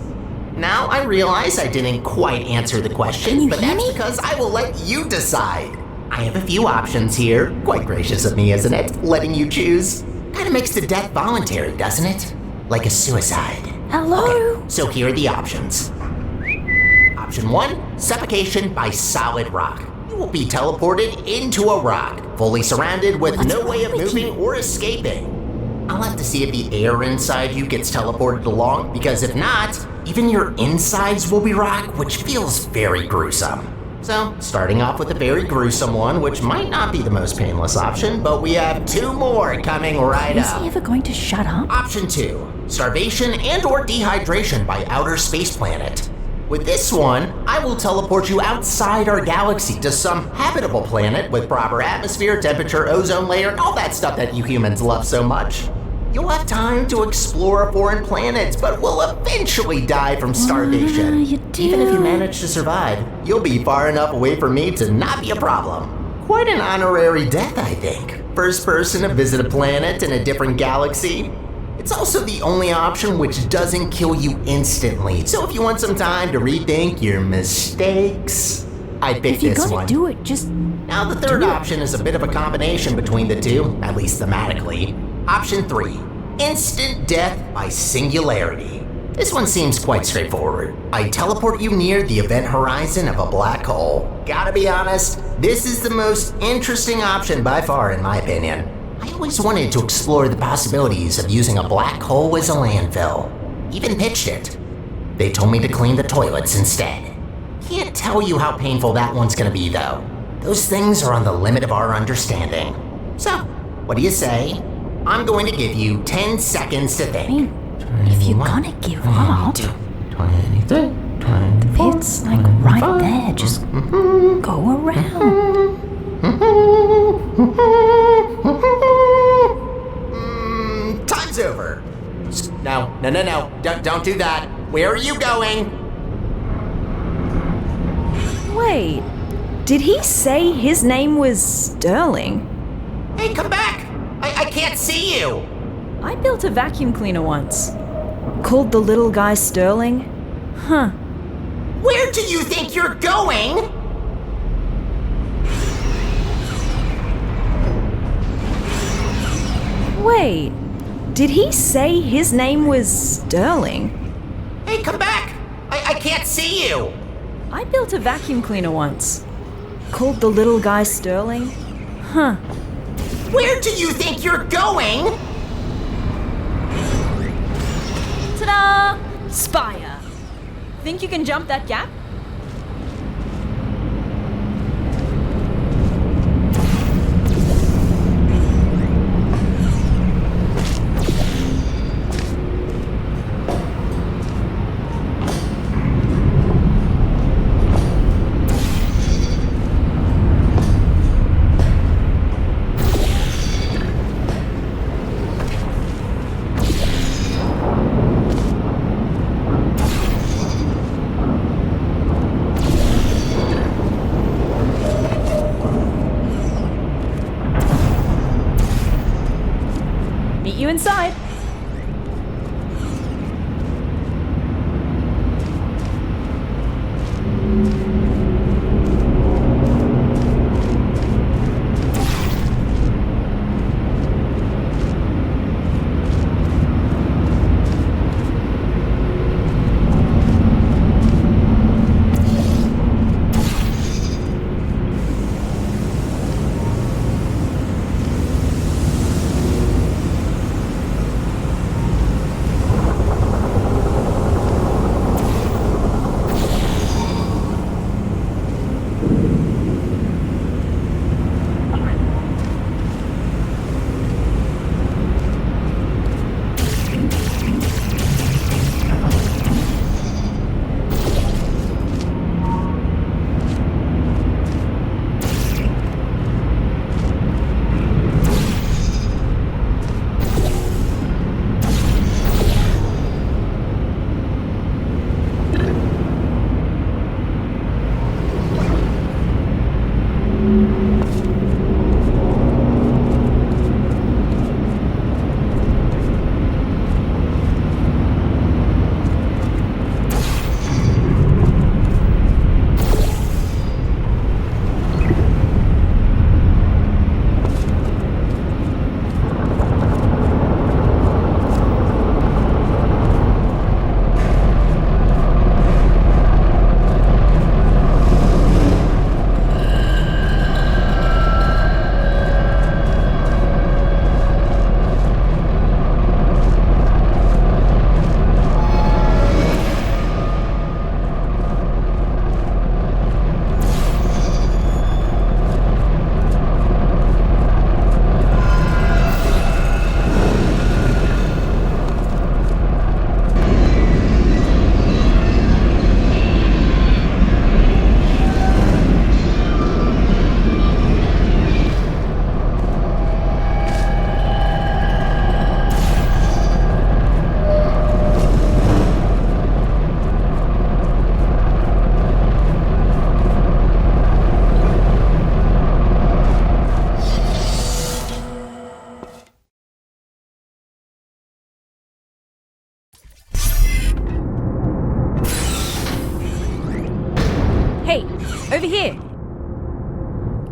S2: Now I realize I didn't quite answer the question, but that's because I will let you decide. I have a few options here. Quite gracious of me, isn't it? Letting you choose. Kinda makes the death voluntary, doesn't it? Like a suicide.
S7: Hello?
S2: Okay, so here are the options. Option 1, suffocation by solid rock. You will be teleported into a rock, fully surrounded with no way of moving or escaping. I'll have to see if the air inside you gets teleported along, because if not, even your insides will be rock, which feels very gruesome. So, starting off with a very gruesome one, which might not be the most painless option, but we have 2 more coming right up.
S7: Is he ever going to shut up?
S2: Option 2, starvation and or dehydration by outer space planet. With this one, I will teleport you outside our galaxy to some habitable planet with proper atmosphere, temperature, ozone layer, and all that stuff that you humans love so much. You'll have time to explore a foreign planet, but will eventually die from starvation. Even if you manage to survive, you'll be far enough away from me to not be a problem. Quite an honorary death, I think. First person to visit a planet in a different galaxy. It's also the only option which doesn't kill you instantly, so if you want some time to rethink your mistakes, I picked this one.
S7: If you're gonna do it, just
S2: Now the third option is a bit of a combination between the two, at least thematically. Option 3, instant death by singularity. This one seems quite straightforward. I teleport you near the event horizon of a black hole. Gotta be honest, this is the most interesting option by far in my opinion. I always wanted to explore the possibilities of using a black hole as a landfill. Even pitched it. They told me to clean the toilets instead. Can't tell you how painful that one's gonna be though. Those things are on the limit of our understanding. So, what do you say? I'm going to give you 10 seconds to think.
S7: if you're gonna give up,
S2: 23, 24,
S7: it's like right there, just go around.
S2: Time's over. No. Don't do that. Where are you going?
S7: Wait, did he say his name was Sterling?
S2: Hey, come back! I can't see you!
S7: I built a vacuum cleaner once. Called the little guy Sterling. Huh.
S2: Where do you think you're going?
S7: Wait, did he say his name was Sterling?
S2: Hey, come back! I can't see you!
S7: I built a vacuum cleaner once. Called the little guy Sterling. Huh.
S2: Where do you think you're going?
S7: Ta-da! Spire. Think you can jump that gap? Meet you inside.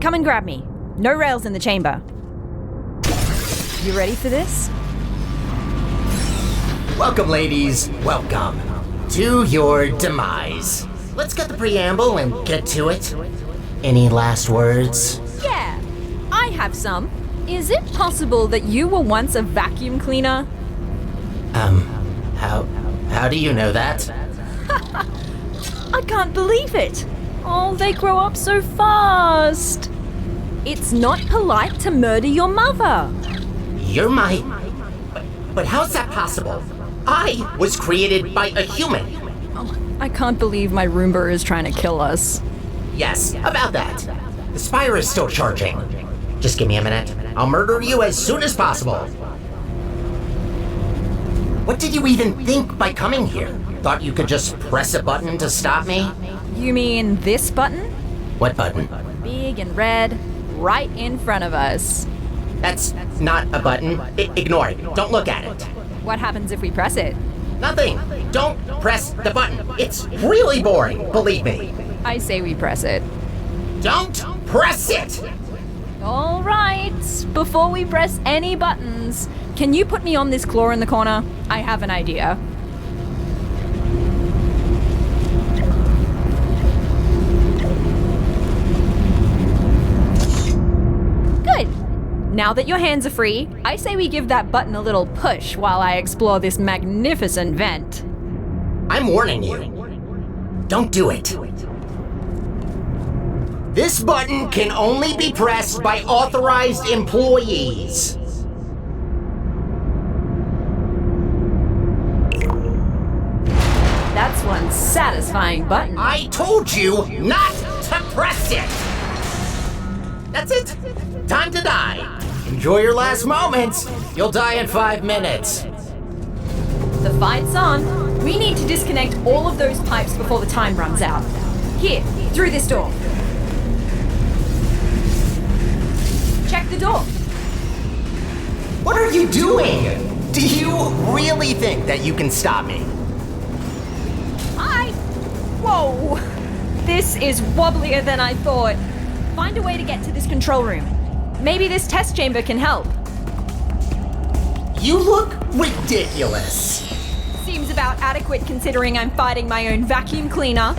S7: come and grab me. No rails in the chamber. You ready for this?
S2: Welcome, ladies. Welcome to your demise. Let's get the preamble and get to it. Any last words?
S7: Yeah, I have some. Is it possible that you were once a vacuum cleaner?
S2: How do you know that?
S7: I can't believe it. Oh, they grow up so fast. It's not polite to murder your mother.
S2: You're my... But how's that possible? I was created by a human.
S7: Oh, I can't believe my Roomba is trying to kill us.
S2: Yes, about that. The Spire is still charging. Just give me a minute. I'll murder you as soon as possible. What did you even think by coming here? Thought you could just press a button to stop me?
S7: You mean this button?
S2: What button?
S7: Big and red, right in front of us.
S2: That's not a button. Ignore it. Don't look at it.
S7: What happens if we press it?
S2: Nothing. Don't press the button. It's really boring, believe me.
S7: I say we press it.
S2: Don't press it!
S7: All right. Before we press any buttons, can you put me on this claw in the corner? I have an idea. Good. Now that your hands are free, I say we give that button a little push while I explore this magnificent vent.
S2: I'm warning you. Don't do it. This button can only be pressed by authorized employees.
S7: That's one satisfying button.
S2: I told you not to press it! That's it. Time to die. Enjoy your last moments. You'll die in 5 minutes.
S7: The fight's on. We need to disconnect all of those pipes before the time runs out. Here, through this door. Check the door.
S2: What are you doing? Do you really think that you can stop me?
S7: Whoa! This is wobblier than I thought. Find a way to get to this control room. Maybe this test chamber can help.
S2: You look ridiculous.
S7: Seems about adequate considering I'm fighting my own vacuum cleaner.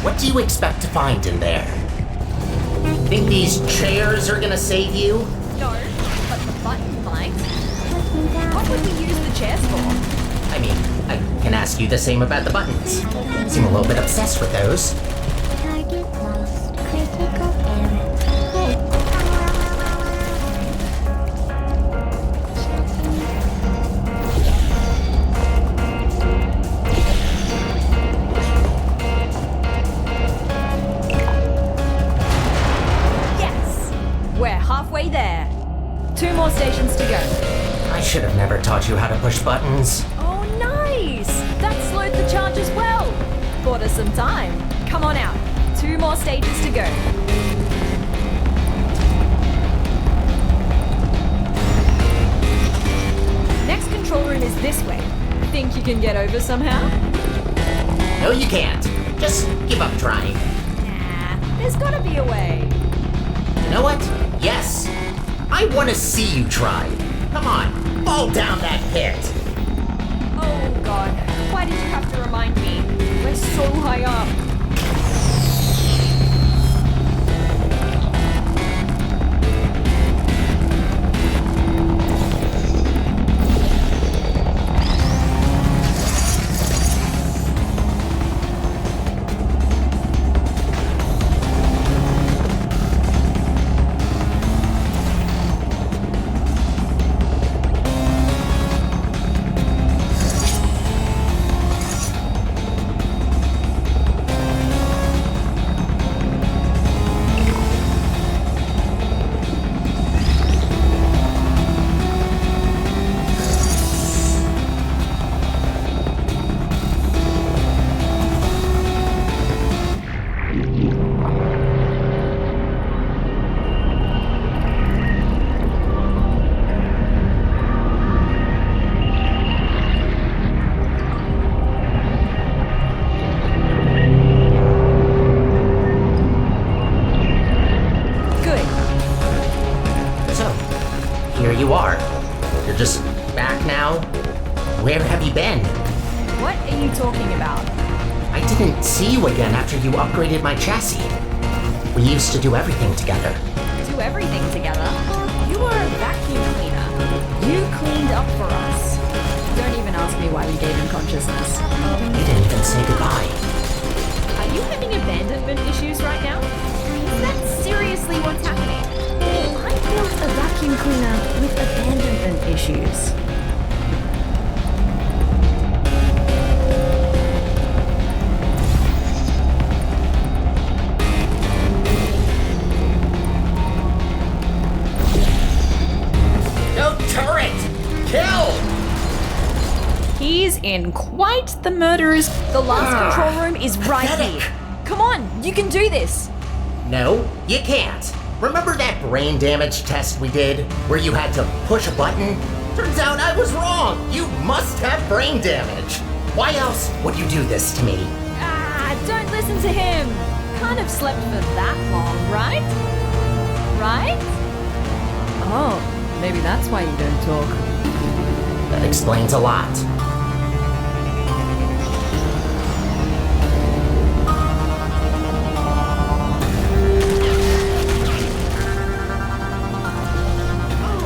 S2: What do you expect to find in there? Think these chairs are gonna save you?
S7: No, but the button might. What would we use the chairs for?
S2: I mean, I can ask you the same about the buttons. Seem a little bit obsessed with those.
S8: Target lost. Critical error.
S7: We're halfway there. 2 more stations to go.
S2: I should have never taught you how to push buttons.
S7: Oh, nice! That slowed the charge as well. Bought us some time. Come on out. 2 more stages to go. Next control room is this way. Think you can get over somehow?
S2: No, you can't. Just give up trying.
S7: Nah, there's gotta be a way.
S2: You know what? Yes. I want to see you try. Come on, fall down that pit.
S7: Oh god, why did you have to remind me? We're so high up.
S2: you are. You're just back now? Where have you been?
S7: What are you talking about?
S2: I didn't see you again after you upgraded my chassis. We used to do everything together.
S7: Do everything together? You were a vacuum cleaner. You cleaned up for us. Don't even ask me why we gave him consciousness.
S2: You didn't even say goodbye.
S7: Are you having abandonment issues right now? Is that seriously what's happening? I built a vacuum cleaner with abandonment issues.
S2: No turret! Kill!
S7: He's in quite the murderers. The last control room is right
S2: Pathetic.
S7: here. Come on, you can do this.
S2: No, you can't. Remember that brain damage test we did, where you had to push a button? Turns out I was wrong. You must have brain damage. Why else would you do this to me?
S7: Don't listen to him. Can't have slept for that long, right? Right? Oh, maybe that's why you don't talk.
S2: That explains a lot.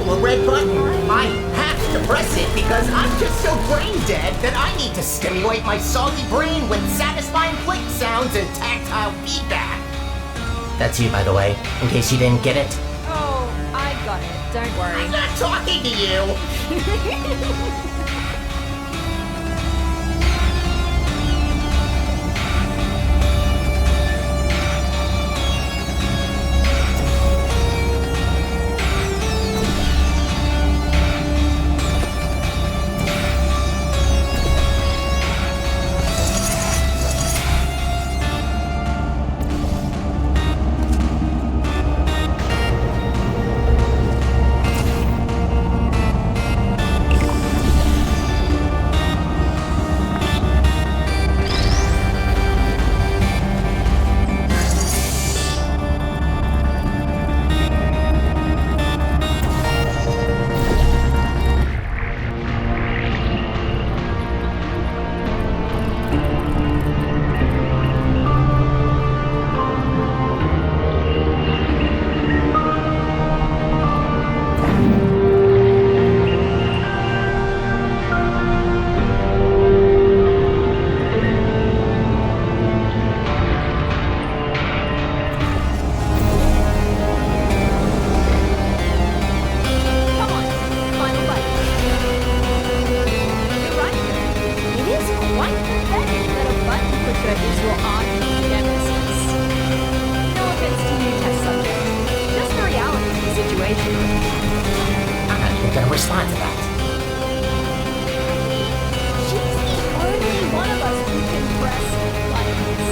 S2: A red button. I have to press it because I'm just so brain dead that I need to stimulate my soggy brain with satisfying click sounds and tactile feedback. That's you, by the way, in case you didn't get it.
S7: Oh, I got it. Don't worry.
S2: I'm not talking to you. Respond to that.
S7: She's the only one of us who can press buttons.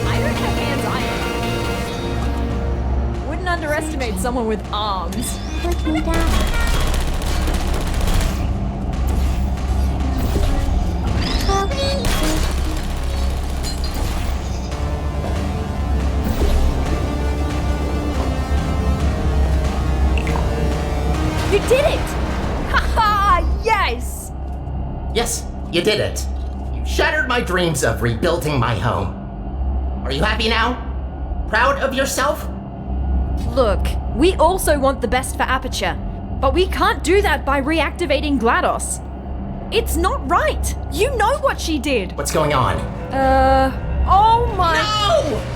S7: I don't have hands either. Wouldn't underestimate someone with arms.
S8: Put me down.
S7: You did it! Haha! Yes!
S2: Yes, you did it. You shattered my dreams of rebuilding my home. Are you happy now? Proud of yourself?
S7: Look, we also want the best for Aperture, but we can't do that by reactivating GLaDOS. It's not right! You know what she did!
S2: What's going on?
S7: Oh my...
S2: No!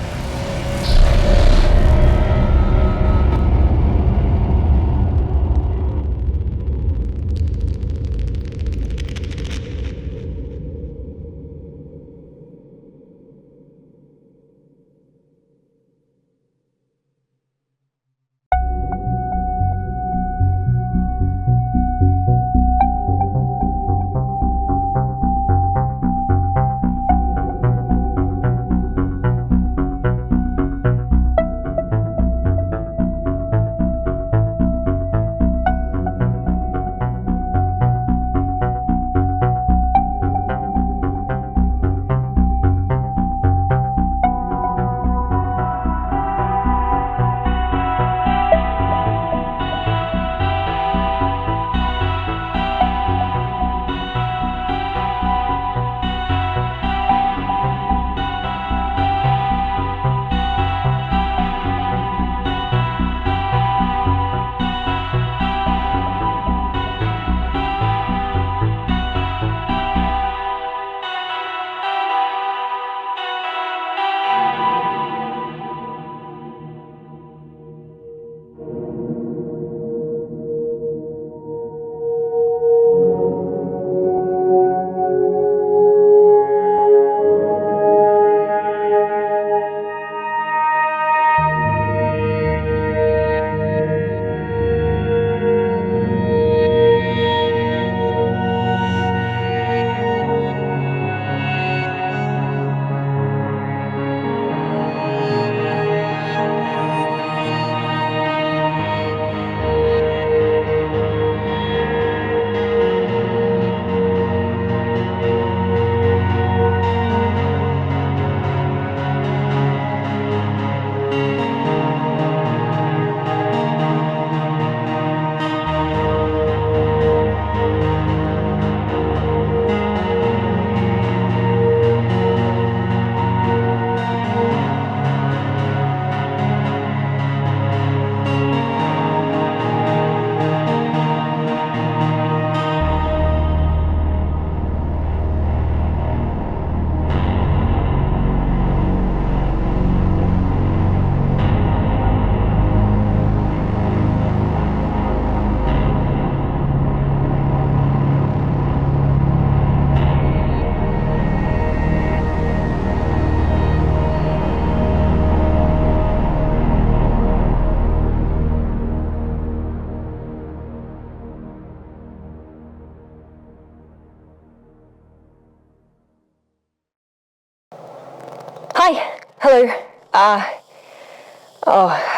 S7: Hello. I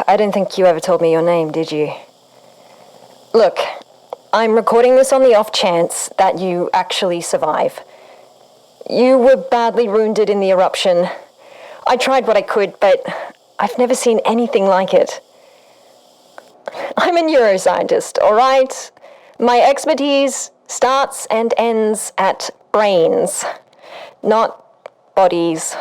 S7: didn't think you ever told me your name, did you? Look, I'm recording this on the off chance that you actually survive. You were badly wounded in the eruption. I tried what I could, but I've never seen anything like it. I'm a neuroscientist, all right? My expertise starts and ends at brains, not bodies.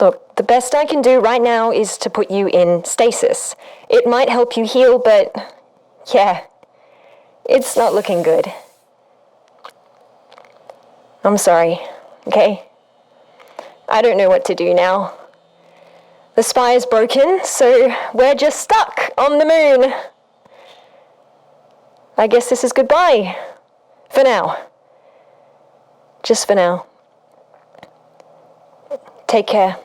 S7: Look, the best I can do right now is to put you in stasis. It might help you heal, but yeah, it's not looking good. I'm sorry, okay? I don't know what to do now. The spy is broken, so we're just stuck on the moon. I guess this is goodbye. For now. Just for now. Take care.